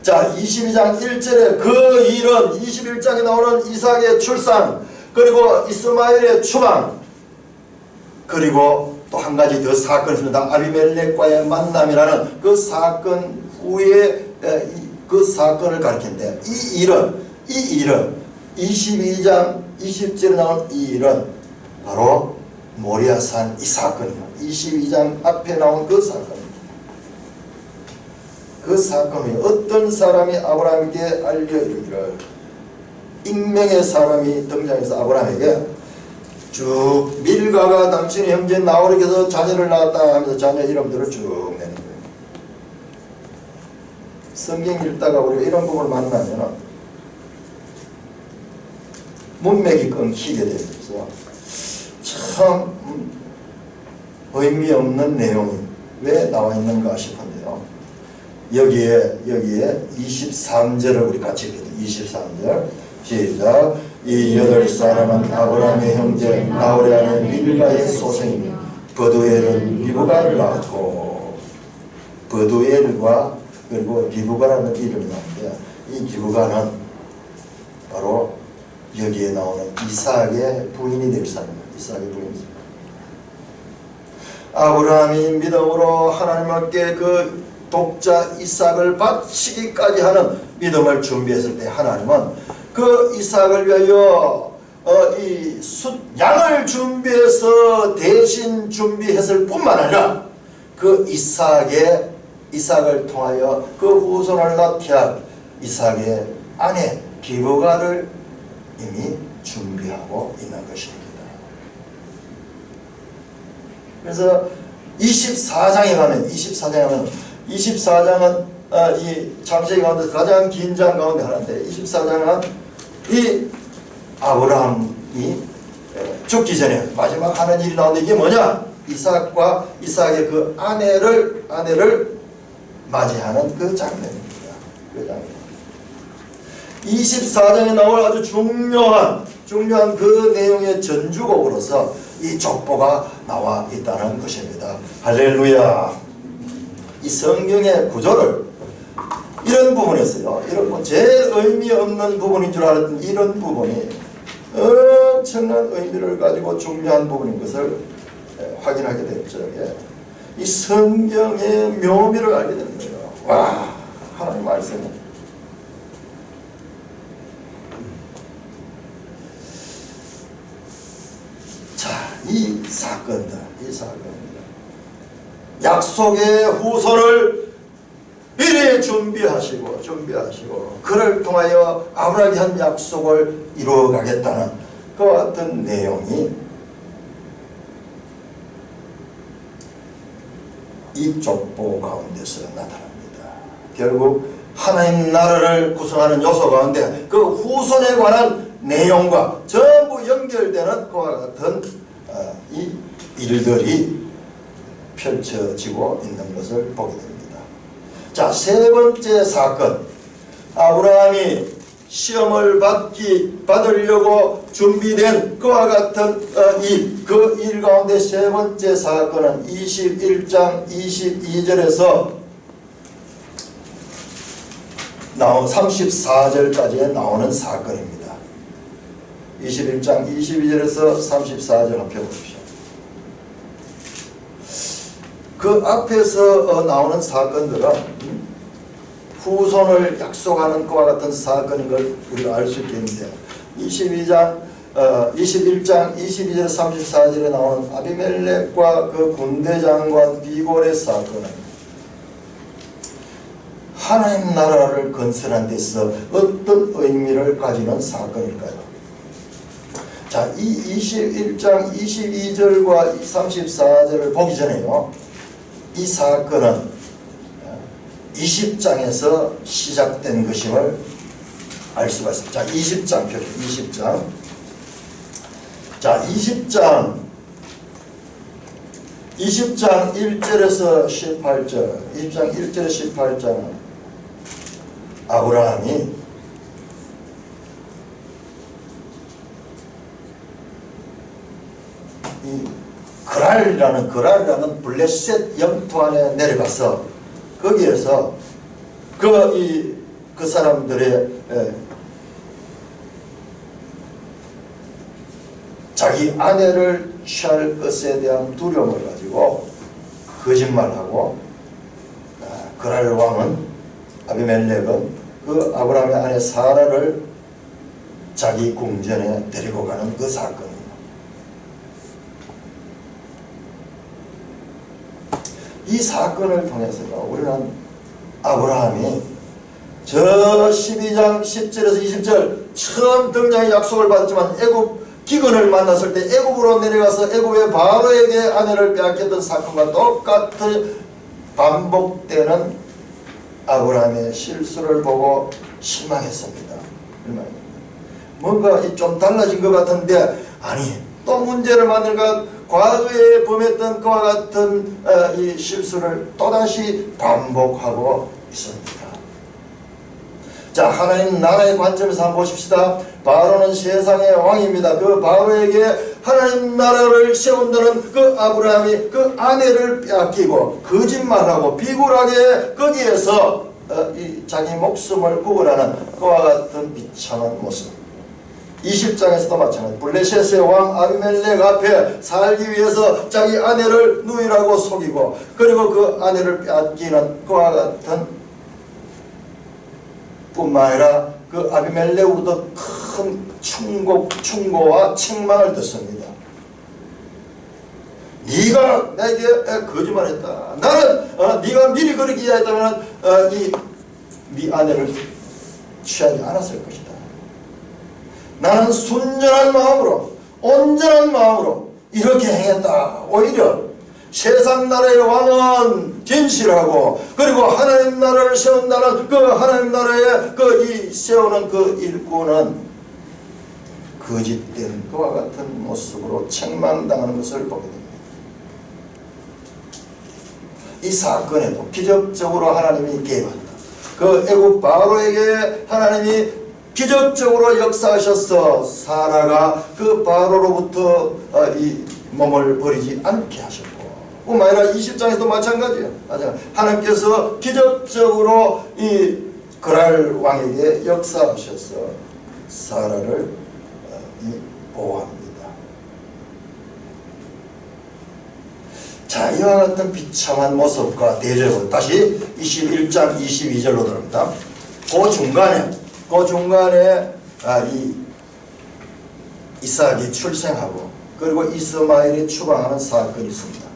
A: 자 22장 1절에 그 일은 21장에 나오는 이삭의 출산 그리고 이스마엘의 추방 그리고 또 한 가지 더 사건이 있습니다. 아비멜렉과의 만남이라는 그 사건 후에 그 사건을 가리키는데 이 일은 22장 20절에 나온 이 일은 바로 모리아산 이 사건이에요. 22장 앞에 나온 그 사건입니다. 그 사건이 어떤 사람이 아브라함에게 알려주기를 익명의 사람이 등장해서 아브라함에게 쭉 밀가가 당신의 형제 나홀에게서 자녀를 낳았다 하면서 자녀 이름들을 쭉 내는 거예요. 성경 읽다가 우리가 이런 부분을 만나면 문맥이 끊기게 되면서 참 의미 없는 내용이 왜 나와 있는가 싶은데요. 여기에 23절을 우리 같이 읽거든요. 23절 시작. 이 8사람은 아브라함의 형제 나홀의 아내 밀가의 소생이며 버두엘은 리브가를 낳았고 버두엘과 그리고 리브가라는 이름이 나오는데 이 리브가는 바로 여기에 나오는 이삭의 부인이 될 사람입니다. 이삭의 부인입니다. 아브라함이 믿음으로 하나님께 그 독자 이삭을 바치기까지 하는 믿음을 준비했을 때 하나님은 그 이삭을 위하여 이 양을 준비해서 대신 준비했을 뿐만 아니라 그 이삭을 통하여 그 후손을 낳게 할 이삭의 아내 리브가를 이미 준비하고 있는 것입니다. 그래서 24장에 가면 24장은 이 창세기 가운데 가장 긴 장 가운데 하나인데 24장은 이 아브라함이 죽기 전에 마지막 하는 일이 나오는데 이게 뭐냐? 이삭의 그 아내를 맞이하는 그 장면입니다. 그 장면. 24장에 나올 아주 중요한 그 내용의 전주곡으로서 이 족보가 나와 있다는 것입니다. 할렐루야. 이 성경의 구조를 이런 부분에서요. 이런 제일 의미 없는 부분인 줄 알았던 이런 부분이 엄청난 의미를 가지고 중요한 부분인 것을 확인하게 됐죠. 이 성경의 묘미를 알게 되는 거예요. 와, 하나님 말씀은 자, 이 사건들 약속의 후손을 미리 준비하시고 그를 통하여 아브라함이 한 약속을 이루어가겠다는 그와 같은 내용이 이 족보 가운데서 나타납니다. 결국 하나님 나라를 구성하는 요소 가운데 그 후손에 관한 내용과 전부 연결되는 그와 같은 이 일들이 펼쳐지고 있는 것을 보게 됩니다. 자, 세 번째 사건, 아브라함이 시험을 받으려고 준비된 그와 같은 그 일 가운데 세 번째 사건은 21장 22절에서 34절까지 나오는 사건입니다. 21장 22절에서 34절 한번 펴보십시오. 그 앞에서 나오는 사건들은 후손을 약속하는 것과 같은 사건인 걸 우리가 알 수 있겠는데 21장 22절 34절에 나오는 아비멜렉과 그 군대장관 비골의 사건은 하나님 나라를 건설하는 데서 어떤 의미를 가지는 사건일까요? 자, 이 21장 22절과 34절을 보기 전에요. 이 사건은 20장에서 시작된 것임을 알 수가 있습니다. 자, 20장 펴죠. 20장. 자, 20장 1절에서 18절. 20장 1절에서 18절은 아브라함이 이 그랄이라는 블레셋 영토 안에 내려가서 거기에서 그 사람들의 자기 아내를 취할 것에 대한 두려움을 가지고 거짓말하고 그랄 왕은 아비멜렉은 그 아브라함의 아내 사라를 자기 궁전에 데리고 가는 그 사건입니다. 이 사건을 통해서요, 우리는 아브라함이 저 12장 10절에서 20절 처음 등장의 약속을 받았지만 애굽 기근을 만났을 때 애굽으로 내려가서 애굽의 바로에게 아내를 빼앗겼던 사건과 똑같이 반복되는 아브라함의 실수를 보고 실망했습니다. 뭔가 좀 달라진 것 같은데 아니 또 문제를 만들까 과거에 범했던 그와 같은 이 실수를 또다시 반복하고 있습니다. 자, 하나님 나라의 관점에서 한번 보십시다. 바로는 세상의 왕입니다. 그 바로에게 하나님 나라를 세운다는 그 아브라함이 그 아내를 빼앗기고 거짓말하고 비굴하게 거기에서 이 자기 목숨을 구원하는 그와 같은 비참한 모습. 20장에서도 마찬가지. 블레셋의 왕 아비멜렉 앞에 살기 위해서 자기 아내를 누이라고 속이고 그리고 그 아내를 빼앗기는 그와 같은 뿐만 아니라 그 아비멜렉으로부터 큰 충고와 책망을 듣습니다. 네가 내게 거짓말했다. 나는 네가 미리 그렇게 이야기했다면 네 아내를 취하지 않았을 것이다. 나는 순전한 마음으로 온전한 마음으로 이렇게 행했다. 오히려 세상 나라의 왕은 진실하고 그리고 하나님 나라를 세운다는 그 하나님 나라의 이 세우는 그 일꾼은 거짓된 그와 같은 모습으로 책망당하는 것을 보게 됩니다. 이 사건에도 기적적으로 하나님이 개입한다. 그 애국 바로에게 하나님이 기적적으로 역사하셔서 사라가 그 바로로부터 이 몸을 버리지 않게 하셨고, 뿐만 아니라 20장에서도 마찬가지예요. 하나님께서 기적적으로 이 그랄 왕에게 역사하셔서 사라를 보호합니다. 자, 이와 같은 비참한 모습과 대적은 다시 21장 22절로 들어갑니다. 그 중간에 이 이삭이 출생하고 그리고 이스마엘이 추방하는 사건이 있습니다.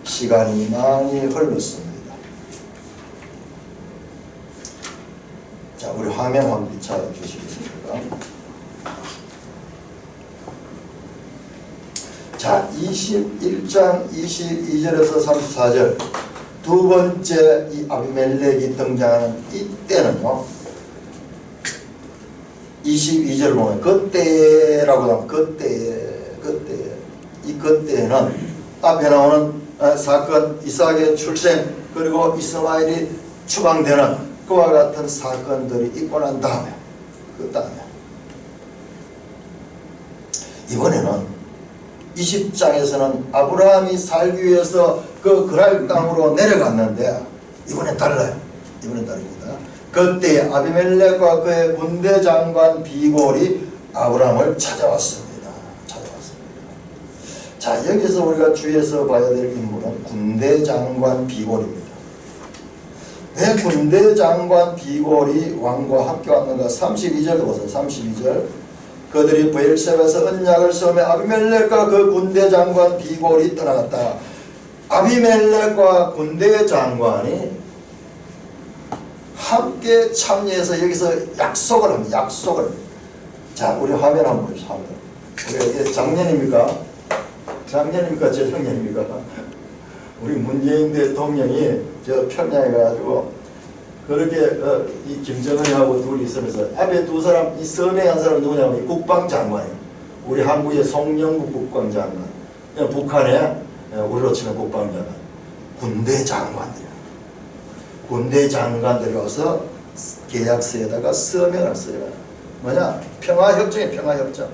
A: 시간이 많이 흘렀습니다. 자, 우리 화면 한번 비춰주시겠습니까? 자, 21장 22절에서 34절 두 번째 이 아비멜렉이 등장하는 이때는요, 22절 보면 그때라고 하면 그때에는 앞에 나오는 사건, 이삭의 출생 그리고 이스마엘이 추방되는 그와 같은 사건들이 있고 난 다음에 그 다음에 이번에는 20장에서는 아브라함이 살기 위해서 그 그랄 땅으로 내려갔는데 이번엔 달라요. 이번엔 다릅니다. 그때 아비멜렉과 그의 군대 장관 비골이 아브라함을 찾아왔습니다. 자, 여기서 우리가 주의해서 봐야 될 인물은 군대 장관 비골입니다. 왜 군대 장관 비골이 왕과 함께 왔는가? 32절 보세요. 32절. 그들이 브엘셰바에서 언약을 세우며 아비멜렉과 그 군대 장관 비골이 떠나갔다. 아비멜렉과 군대 장관이 함께 참여해서 여기서 약속을 합니다. 약속을. 자, 우리 화면 한번 보십시오. 우리가 이게 작년입니까? 작년입니까? 재작년입니까? 우리 문재인 대통령이 저 평양에 가가지고 그렇게 이 김정은하고 둘이 있으면서 앞에 두 사람, 이 서명한 한 사람은 누구냐면 국방장관이에요. 우리 한국의 송영국 국방장관, 북한의 우리로 치는 국방장관, 군대 장관들이에요. 군대 장관들이 와서 계약서에다가 서명을 써요. 뭐냐? 평화협정이에요. 평화협정.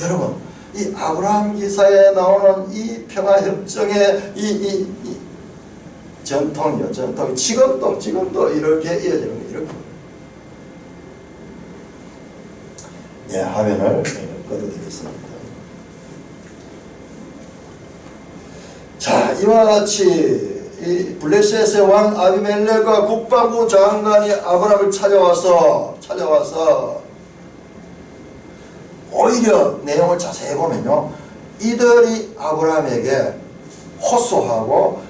A: 여러분, 이 아브라함 기사에 나오는 이 평화협정의 이 전통이요. 전통이 지금도 이렇게 이어지는 거예요. 이렇게. 예, 화면을 꺼내드리겠습니다. 자, 이와 같이 이 블레셋의 왕 아비멜렉과 국방부 장관이 아브라함을 찾아와서 오히려 내용을 자세히 보면요, 이들이 아브라함에게 호소하고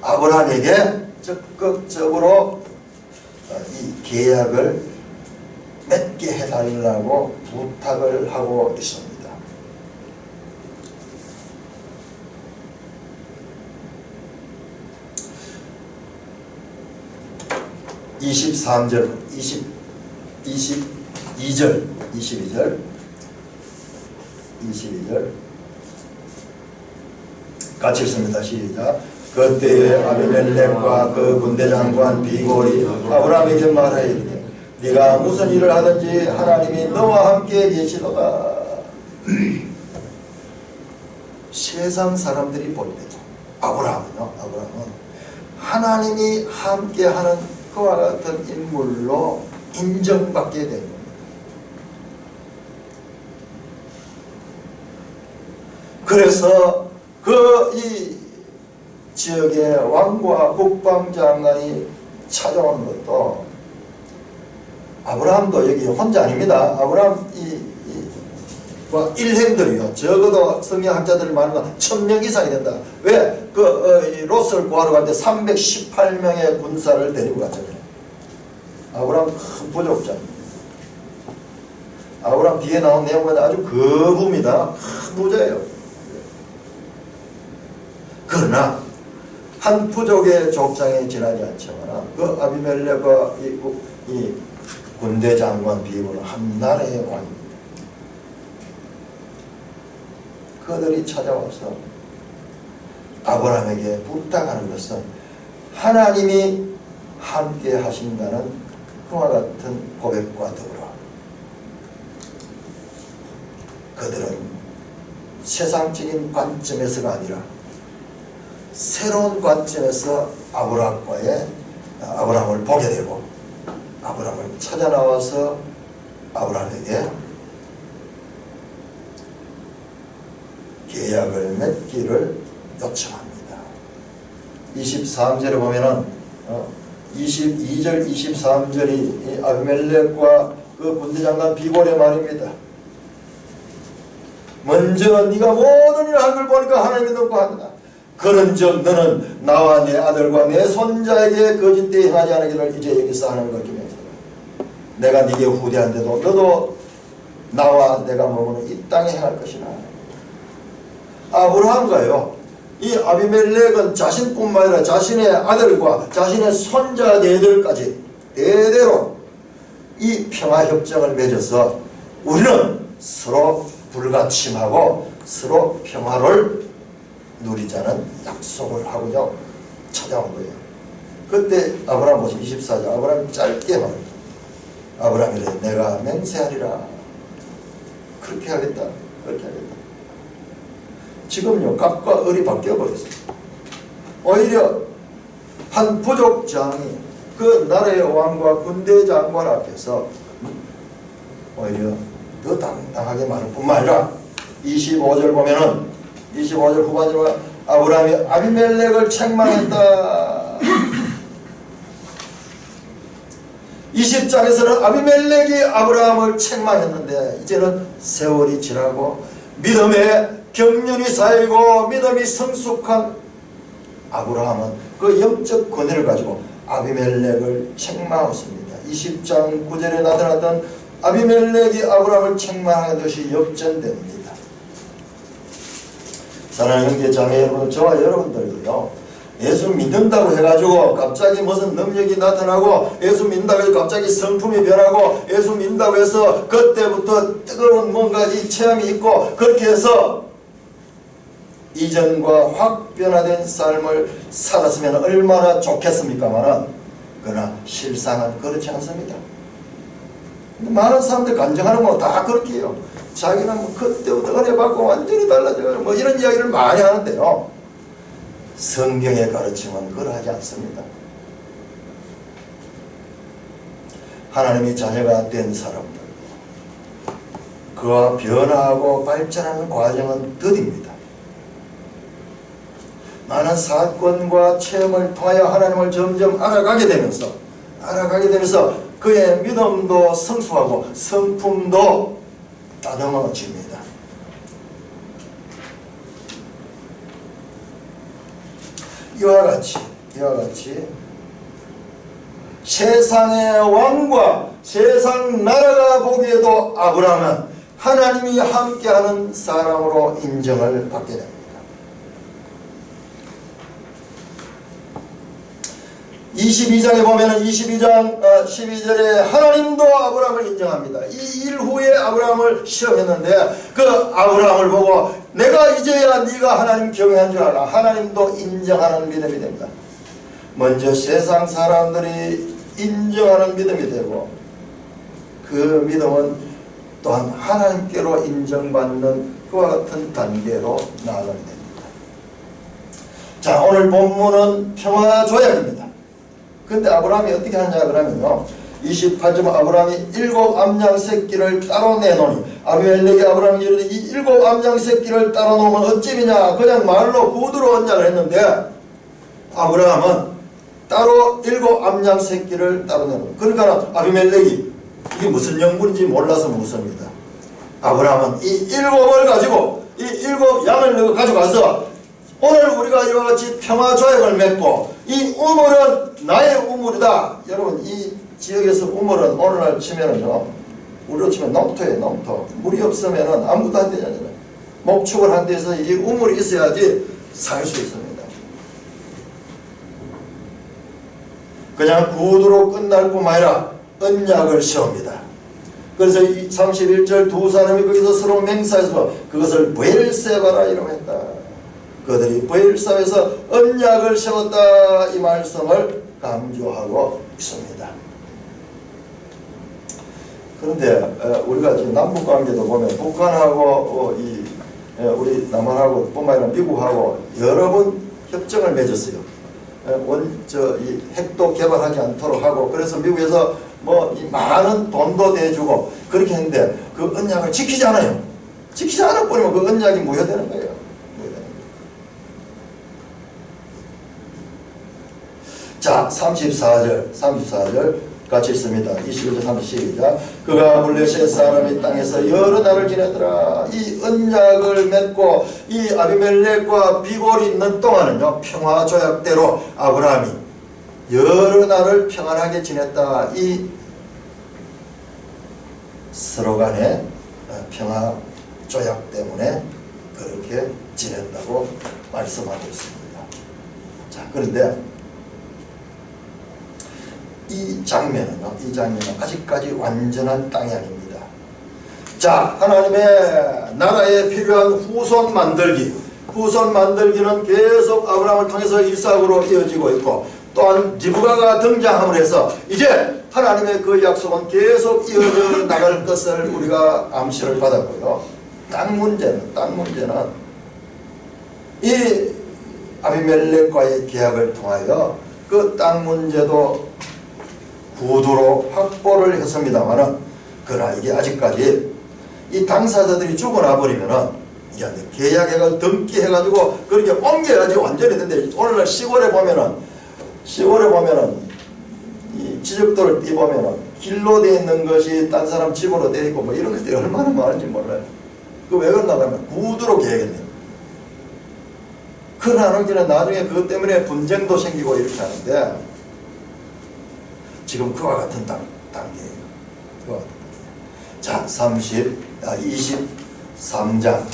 A: 아브라함에게 적극적으로 이 계약을 맺게 해달라고 부탁을 하고 있습니다. 23절, 22절 같이 읽습니다. 시작. 그때에 아비멜렉과 그 군대 장관 비골이 아브라함에게 말하이르되 네가 무슨 일을 하든지 하나님이 너와 함께 계시도다. 세상 사람들이 볼 때도 아브라함은 하나님이 함께하는 그와 같은 인물로 인정받게 된 겁니다. 그래서 이 지역의 왕과 국방장관이 찾아오는 것도, 아브라함도 여기 혼자 아닙니다. 아브라함 일행들이요, 적어도 성경학자들을 말하면 1000명 이상이 된다. 왜? 롯을 구하러 갈 때 318명의 군사를 데리고 갔잖아요. 아브라함 큰 부족자입니다. 아브라함 뒤에 나온 내용은 아주 거부입니다. 큰 부자예요. 그러나 한 부족의 족장이 지나지 않지만 그 아비멜렉과 이 군대 장관 비보는 한 나라의 왕입니다. 그들이 찾아와서 아브라함에게 부탁하는 것은 하나님이 함께 하신다는 그와 같은 고백과 더불어 그들은 세상적인 관점에서가 아니라 새로운 관점에서 아브라함을 보게 되고 아브라함을 찾아 나와서 아브라함에게 계약을 맺기를 요청합니다. 23절에 보면은 22절 23절이 아비멜렉과 그 군대장관 비볼의 말입니다. 먼저 네가 모든 일을 한 걸 보니까 하나님이 너무 한다. 그런즉 너는 나와 내 아들과 내 손자에게 거짓되이 행하지 않기를 이제 여기서 하나님을 기면서 내가 네게 후대한데도 너도 나와 내가 머무는 이 땅에 행할 것이나. 아브라함과요 이 아비멜렉은 자신뿐만 아니라 자신의 아들과 자신의 손자 네들까지 대대로 이 평화협정을 맺어서 우리는 서로 불가침하고 서로 평화를 누리자는 약속을 하고자 찾아온 거예요. 그때 아브라함 24절 아브라함이 짧게 말합니다. 아브라함이 내가 맹세하리라. 그렇게 하겠다. 그렇게 하겠다. 지금요 갑과 을이 바뀌어버렸어요. 오히려 한 부족장이 그 나라의 왕과 군대 장관 앞에서 오히려 더 당당하게 말할 뿐만 아니라 25절 보면은 25절 후반절 보면 아브라함이 아비멜렉을 책망했다. 20장에서는 아비멜렉이 아브라함을 책망했는데 이제는 세월이 지나고 믿음의 경륜이 쌓이고 믿음이 성숙한 아브라함은 그 영적 권위를 가지고 아비멜렉을 책망했습니다. 20장 9절에 나타났던 아비멜렉이 아브라함을 책망하는 것이 역전됩니다. 사랑하는 형제 자매 여러분, 저와 여러분들도요 예수 믿는다고 해가지고 갑자기 무슨 능력이 나타나고 예수 믿는다고 해서 갑자기 성품이 변하고 예수 믿는다고 해서 그때부터 뜨거운 뭔가 이 체험이 있고 그렇게 해서 이전과 확 변화된 삶을 살았으면 얼마나 좋겠습니까마는 그러나 실상은 그렇지 않습니다. 많은 사람들 간증하는 거 다 그렇게 해요. 자기는 뭐 그때부터 은혜 받고 완전히 달라져가지고 뭐 이런 이야기를 많이 하는데요. 성경의 가르침은 그러하지 않습니다. 하나님의 자녀가 된 사람들 그와 변화하고 발전하는 과정은 더딥니다. 많은 사건과 체험을 통하여 하나님을 점점 알아가게 되면서 그의 믿음도 성숙하고 성품도 따듬어집니다. 이와 같이 세상의 왕과 세상 나라가 보기에도 아브라함은 하나님이 함께하는 사람으로 인정을 받게 됩니다. 22장에 보면은 22장 12절에 하나님도 아브라함을 인정합니다. 이 일 후에 아브라함을 시험했는데 그 아브라함을 보고 내가 이제야 네가 하나님 경외한 줄 알아. 하나님도 인정하는 믿음이 됩니다. 먼저 세상 사람들이 인정하는 믿음이 되고 그 믿음은 또한 하나님께로 인정받는 그와 같은 단계로 나아가게 됩니다. 자, 오늘 본문은 평화조약입니다. 근데 아브라함이 어떻게 하느냐 그러면요 28절 아브라함이 7 암양 새끼를 따로 내노니 아비멜렉이 아브라함이 이르되 이 7 암양 새끼를 따로 놓으면 어찌미냐 그냥 말로 구두로 언약을 했는데 아브라함은 따로 7 암양 새끼를 따로 내노니 그러니까 아비멜렉이 이게 무슨 영문인지 몰라서 묻습니다. 아브라함은 이 7을 가지고 이 7 양을 가져가서 오늘 우리가 이와 같이 평화조약을 맺고 이 우물은 나의 우물이다. 여러분 이 지역에서 우물은 오늘날 치면은요 우리로 치면 농토예요. 농토. 물이 없으면은 아무것도 안 되잖아요. 목축을 한 데서 이 우물이 있어야지 살 수 있습니다. 그냥 구두로 끝날 뿐만 아니라 언약을 세웁니다. 그래서 31절 두 사람이 거기서 서로 맹사해서 그것을 브엘세바라 이라고 했다. 그들이 브엘사에서 언약을 세웠다 이 말씀을 강조하고 있습니다. 그런데 우리가 지금 남북관계도 보면 북한하고 우리 남한하고 뿐만 아니라 미국하고 여러 번 협정을 맺었어요. 이 핵도 개발하지 않도록 하고, 그래서 미국에서 이 많은 돈도 대주고 그렇게 했는데 그 언약을 지키지 않아요. 지키지 않아 버리면 그 언약이 무효되는 거예요. 자, 34절 같이 있습니다. 21절 32절. 그가 블레셋 사람이 땅에서 여러 날을 지내더라. 이 언약을 맺고 이 아비멜렉과 비골이 있는 동안은요, 평화조약대로 아브라함이 여러 날을 평안하게 지냈다. 이 서로 간의 평화조약 때문에 그렇게 지냈다고 말씀하고 있습니다. 자, 그런데 이 장면은 아직까지 완전한 땅이 아닙니다. 자, 하나님의 나라에 필요한 후손 만들기는 계속 아브라함을 통해서 이삭으로 이어지고 있고, 또한 리브가가 등장함으로 해서 이제 하나님의 그 약속은 계속 이어져 나갈 것을 우리가 암시를 받았고요. 땅 문제는 이 아비멜렉과의 계약을 통하여 그 땅 문제도 구두로 확보를 했습니다만은, 그러나 이게 아직까지 이 당사자들이 죽어나 버리면은 이게 안 돼. 계약액을 등기해가지고 그렇게 옮겨야지 완전히 된대. 오늘날 시골에 보면은 이 지적도를 띄보면은 길로 되어 있는 것이 딴 사람 집으로 되어 있고 이런 것들이 얼마나 많은지 몰라요. 그 왜 그런가 하면 구두로 계약했네요. 그러나 나중에 그것 때문에 분쟁도 생기고 이렇게 하는데, 지금 그와 같은 단계예요. 자, 23장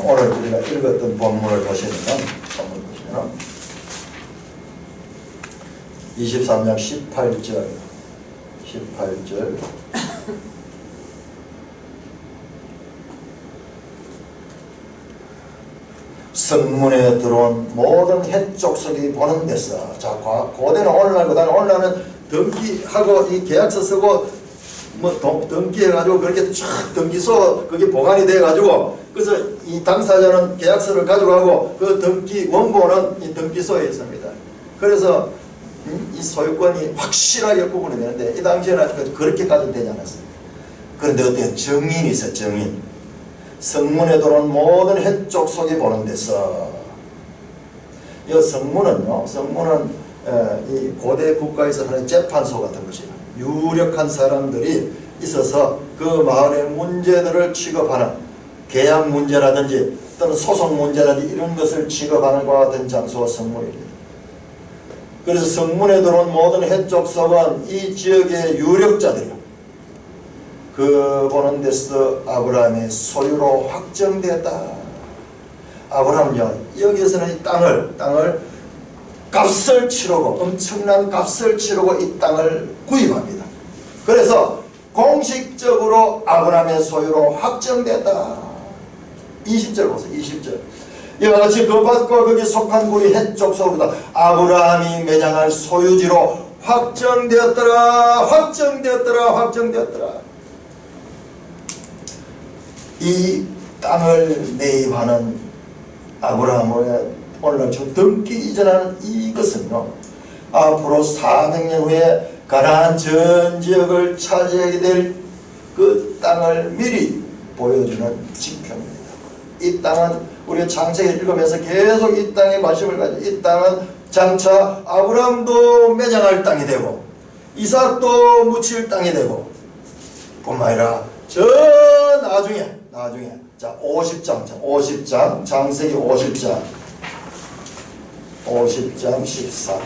A: 오늘 우리가 읽었던 본문을 보시면 23장 18절 성문에 들어온 모든 헷족속이 보는 데서, 자, 고대는 오늘날은 등기하고 이 계약서 쓰고 등기해가지고 그렇게 쫙 등기소 그게 보관이 돼가지고, 그래서 이 당사자는 계약서를 가져가고 그 등기 원본은 이 등기소에 있습니다. 그래서 이 소유권이 확실하게 구분이 되는데, 이 당시에는 그렇게까지 되지 않았어요. 그런데 어때요? 정인이 있어요. 정인. 성문에 들어온 모든 헷족속이 보는 데서, 이 성문은 이 고대 국가에서 하는 재판소 같은 것이에요. 유력한 사람들이 있어서 그 마을의 문제들을 취급하는, 계약 문제라든지 또는 소송 문제라든지 이런 것을 취급하는 것과 같은 장소가 성문입니다. 그래서 성문에 들어온 모든 헷족속은 이 지역의 유력자들이요, 그 보는 데서 아브라함의 소유로 확정되었다. 아브라함요, 여기에서는 이 땅을 값을 치르고, 엄청난 값을 치르고 이 땅을 구입합니다. 그래서 공식적으로 아브라함의 소유로 확정됐다. 20절 보세요. 20절. 이와 같이 그 밭과 거기 속한 굴이 헷족속으로다 아브라함이 매장할 소유지로 확정되었더라. 이 땅을 매입하는 아브라함의 오늘날 저 등기 이전하는 이것은요, 앞으로 400년 후에 가나안 전 지역을 차지하게 될 그 땅을 미리 보여주는 지표입니다. 이 땅은 우리가 창세기 읽으면서 계속 이 땅에 관심을 가지고, 이 땅은 장차 아브라함도 매장할 땅이 되고 이삭도 묻힐 땅이 되고, 뿐만 아니라 저 나중에 자 50장 창세기 50장 13절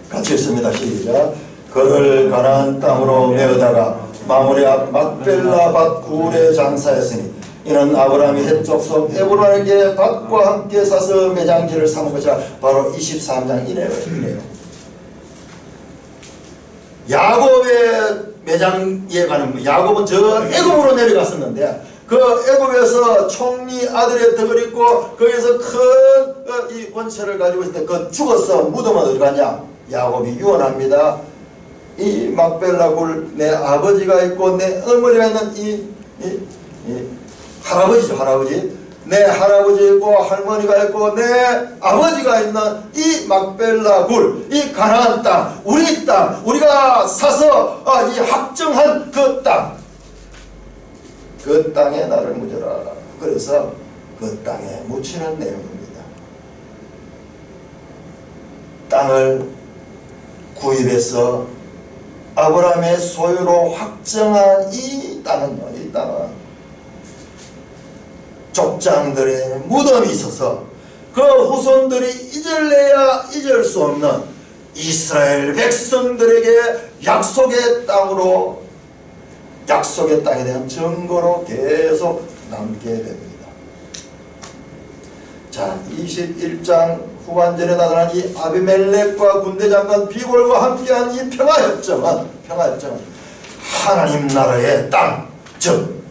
A: 같이 읽습니다. 시작. 그를 가나안 땅으로 메어다가 마므레 앞 막벨라 밭 굴에 장사했으니 이는 아브라함이 헷 족속 에브론에게 밭과 함께 사서 매장지를 삼은 것이 바로 23장 이내요. 야곱의 매장에 가는, 야곱은 저 애굽으로 내려갔었는데 그 애굽에서 총리 아들의 덕을 입고 거기서 큰 이 권세를 가지고 있을 때 그 죽어서 무덤은 어디 가냐? 야곱이 유언합니다. 이 막벨라 굴 내 아버지가 있고 내 어머니가 있는 이 할아버지죠, 할아버지. 내 할아버지 있고 할머니가 있고 내 아버지가 있는 이 막벨라 굴, 이 가나안 땅, 우리 땅, 우리가 사서 이 확정한 그 땅, 그 땅에 나를 묻어라. 그래서 그 땅에 묻히는 내용입니다. 땅을 구입해서 아브라함의 소유로 확정한 이 땅은요, 이 땅은 족장들의 무덤이 있어서 그 후손들이 잊을래야 잊을 수 없는 이스라엘 백성들에게 약속의 땅으로, 약속의 땅에 대한 증거로 계속 남게 됩니다. 자, 21장 후반전에 나타난 이 아비멜렉과 군대장관 비골과 함께한 이 평화협정은 하나님 나라의 땅, 즉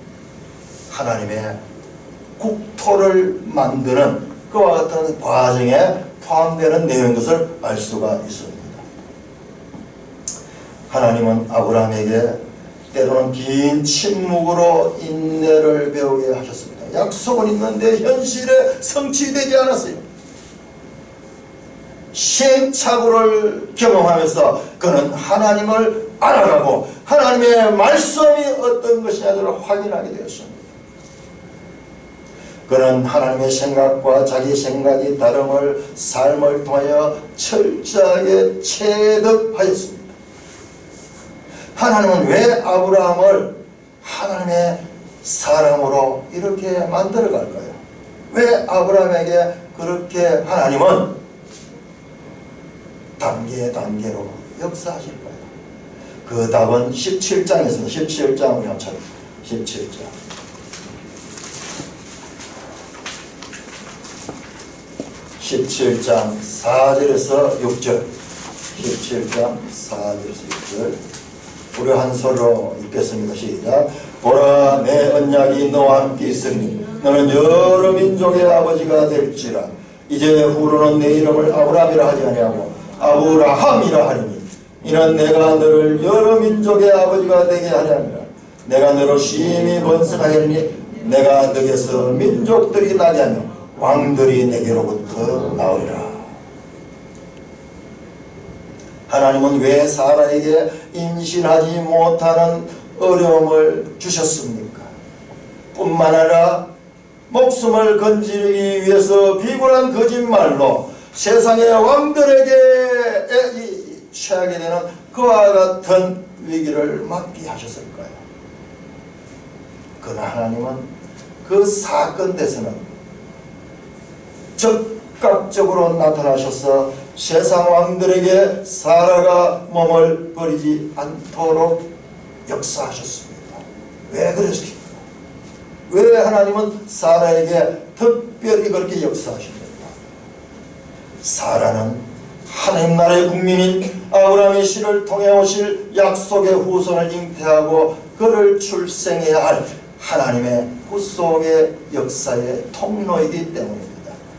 A: 하나님의 국토를 만드는 그와 같은 과정에 포함되는 내용인 것을 알 수가 있습니다. 하나님은 아브라함에게 때로는 긴 침묵으로 인내를 배우게 하셨습니다. 약속은 있는데 현실에 성취되지 않았어요. 시행착오를 경험하면서 그는 하나님을 알아가고 하나님의 말씀이 어떤 것이냐를 확인하게 되었습니다. 그는 하나님의 생각과 자기 생각이 다름을 삶을 통하여 철저하게 체득하였습니다. 하나님은 왜 아브라함을 하나님의 사람으로 이렇게 만들어갈까요? 왜 아브라함에게 그렇게 하나님은 단계로 역사하실까요? 그 답은 17장에 있습니다. 17장 우리 한번 찾아보세요. 17장. 17장 4절에서 6절. 17장 4절에서 6절. 우리 한 소리로 읽겠습니다. 시작. 보라, 내 언약이 너와 함께 있으니 너는 여러 민족의 아버지가 될지라. 이제 후로는 내 이름을 아브라함이라 하지 아니하고 아브라함이라 하리니 이는 내가 너를 여러 민족의 아버지가 되게 하려니라. 내가 너로 심히 번성하리니 내가 너에게서 민족들이 나게 하며 왕들이 내게로부터 나오리라. 하나님은 왜 사라에게 임신하지 못하는 어려움을 주셨습니까? 뿐만 아니라 목숨을 건지기 위해서 비굴한 거짓말로 세상의 왕들에게 취하게 되는 그와 같은 위기를 맞게 하셨을까요? 그러나 하나님은 그 사건에서는 즉각적으로 나타나셔서 세상 왕들에게 사라가 몸을 버리지 않도록 역사하셨습니다. 왜 그러십니까? 왜 하나님은 사라에게 특별히 그렇게 역사하십니까? 사라는 하나님 나라의 국민인 아브라함의 씨를 통해 오실 약속의 후손을 잉태하고 그를 출생해야 할 하나님의 후속의 역사의 통로이기 때문입니다.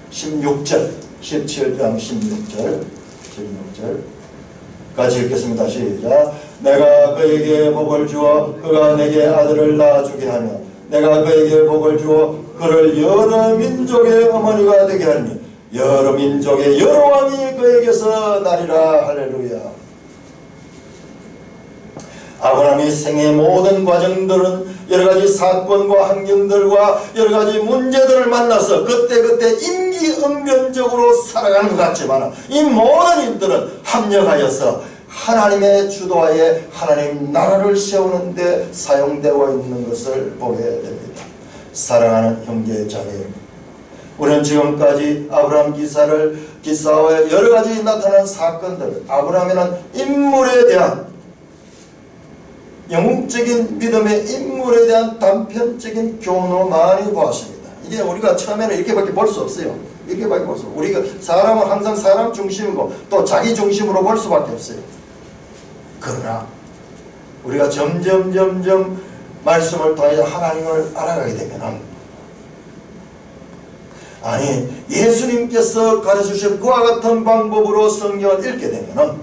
A: 16절, 17장 16절 같이 읽겠습니다. 시작. 내가 그에게 복을 주어 그가 내게 아들을 낳아주게 하며 내가 그에게 복을 주어 그를 여러 민족의 어머니가 되게 하니 여러 민족의 여러 왕이 그에게서 나리라. 할렐루야. 아브라함의 생의 모든 과정들은 여러가지 사건과 환경들과 여러가지 문제들을 만나서 그때그때 임기응변적으로 살아가는 것 같지만 이 모든 일들은 합력하여서 하나님의 주도하에 하나님 나라를 세우는 데 사용되고 있는 것을 보게 됩니다. 사랑하는 형제 자매, 우리는 지금까지 아브라함 기사와 여러가지 나타난 사건들, 아브라함이라는 인물에 대한 영웅적인 믿음의 인물에 대한 단편적인 교훈으로 많이 보았습니다. 이게 우리가 처음에는 이렇게밖에 볼 수 없어요. 이렇게밖에 볼 수 없어요. 우리가 사람은 항상 사람 중심이고 또 자기 중심으로 볼 수밖에 없어요. 그러나 우리가 점점 말씀을 통해 하나님을 알아가게 되면 아니 예수님께서 가르쳐주신 그와 같은 방법으로 성경을 읽게 되면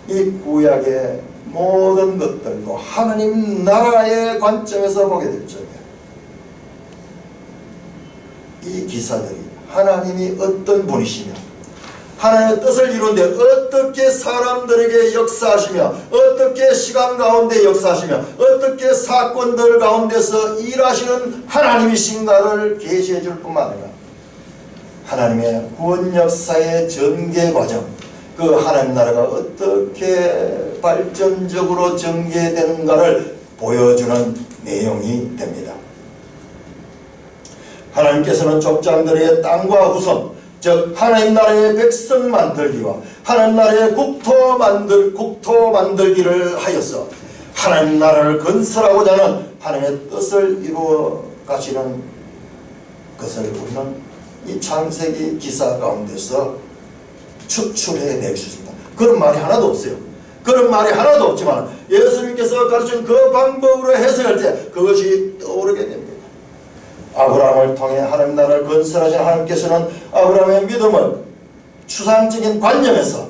A: 이 구약의 모든 것들도 하나님 나라의 관점에서 보게 될 적에 이 기사들이 하나님이 어떤 분이시며 하나님의 뜻을 이루는데 어떻게 사람들에게 역사하시며 어떻게 시간 가운데 역사하시며 어떻게 사건들 가운데서 일하시는 하나님이신가를 계시해 줄 뿐만 아니라 하나님의 구원 역사의 전개 과정, 그 하나님 나라가 어떻게 발전적으로 전개되는가를 보여주는 내용이 됩니다. 하나님께서는 족장들에게 땅과 후손, 즉 하나님 나라의 백성 만들기와 하나님 나라의 국토 만들기를 하여서 하나님 나라를 건설하고자 하는 하나님의 뜻을 이루어 가시는 것을 우리는 이 창세기 기사 가운데서 추출해 낼 수 있습니다. 그런 말이 하나도 없어요. 그런 말이 하나도 없지만 예수님께서 가르친 그 방법으로 해석할 때 그것이 떠오르게 됩니다. 아브라함을 통해 하나님 나라를 건설하신 하나님께서는 아브라함의 믿음을 추상적인 관념에서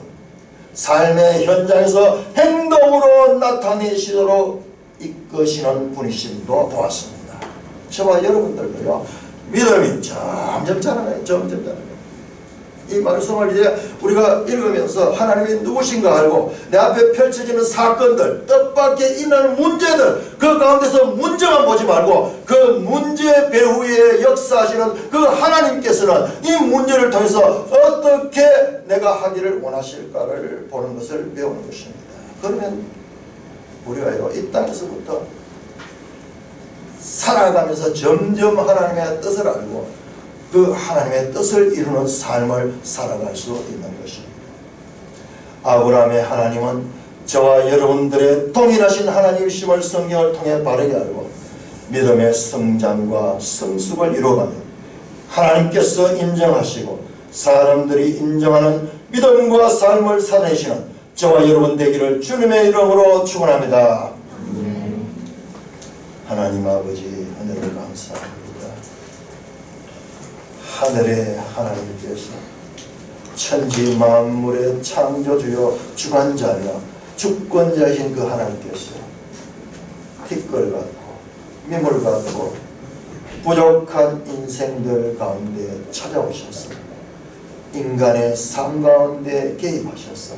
A: 삶의 현장에서 행동으로 나타내시도록 이끄시는 분이심도 보았습니다. 저와 여러분들도요, 믿음이 점점 자라나요. 점점 자라나요. 이 말씀을 이제 우리가 읽으면서 하나님이 누구신가 알고 내 앞에 펼쳐지는 사건들, 뜻밖의 일어나는 문제들, 그 가운데서 문제만 보지 말고 그 문제 배후에 역사하시는 그 하나님께서는 이 문제를 통해서 어떻게 내가 하기를 원하실까를 보는 것을 배우는 것입니다. 그러면 우리가요, 이 땅에서부터 살아가면서 점점 하나님의 뜻을 알고 그 하나님의 뜻을 이루는 삶을 살아갈 수 있는 것입니다. 아브라함의 하나님은 저와 여러분들의 동일하신 하나님이심을 성경을 통해 바르게 알고 믿음의 성장과 성숙을 이루어가며 하나님께서 인정하시고 사람들이 인정하는 믿음과 삶을 살아내시는 저와 여러분 되기를 주님의 이름으로 축원합니다. 하나님 아버지, 하늘을 감사합니다. 하늘의 하나님께서 천지 만물의 창조주요 주관자며 주권자이신 그 하나님께서 티끌 같고 미물 같고 부족한 인생들 가운데 찾아오셔서 인간의 삶 가운데 개입하셔서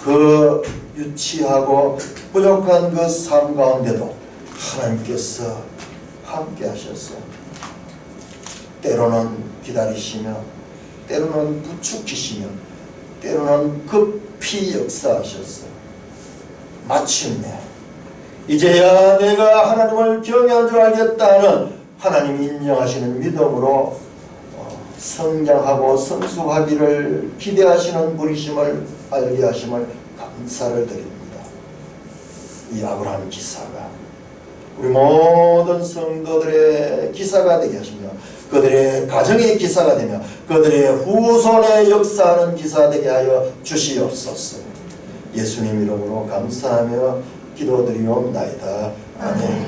A: 그 유치하고 부족한 그 삶 가운데도 하나님께서 함께 하셔서 때로는 기다리시며 때로는 부추기시며 때로는 급히 역사하셔서 마침내 이제야 내가 하나님을 경외한 줄 알겠다는 하나님이 인정하시는 믿음으로 성장하고 성숙하기를 기대하시는 분이심을 알게 하심을 감사를 드립니다. 이 아브라함 기사가 우리 모든 성도들의 기사가 되게 하시며 그들의 가정의 기사가 되며 그들의 후손의 역사하는 기사 되게 하여 주시옵소서. 예수님 이름으로 감사하며 기도드리옵나이다. 아멘.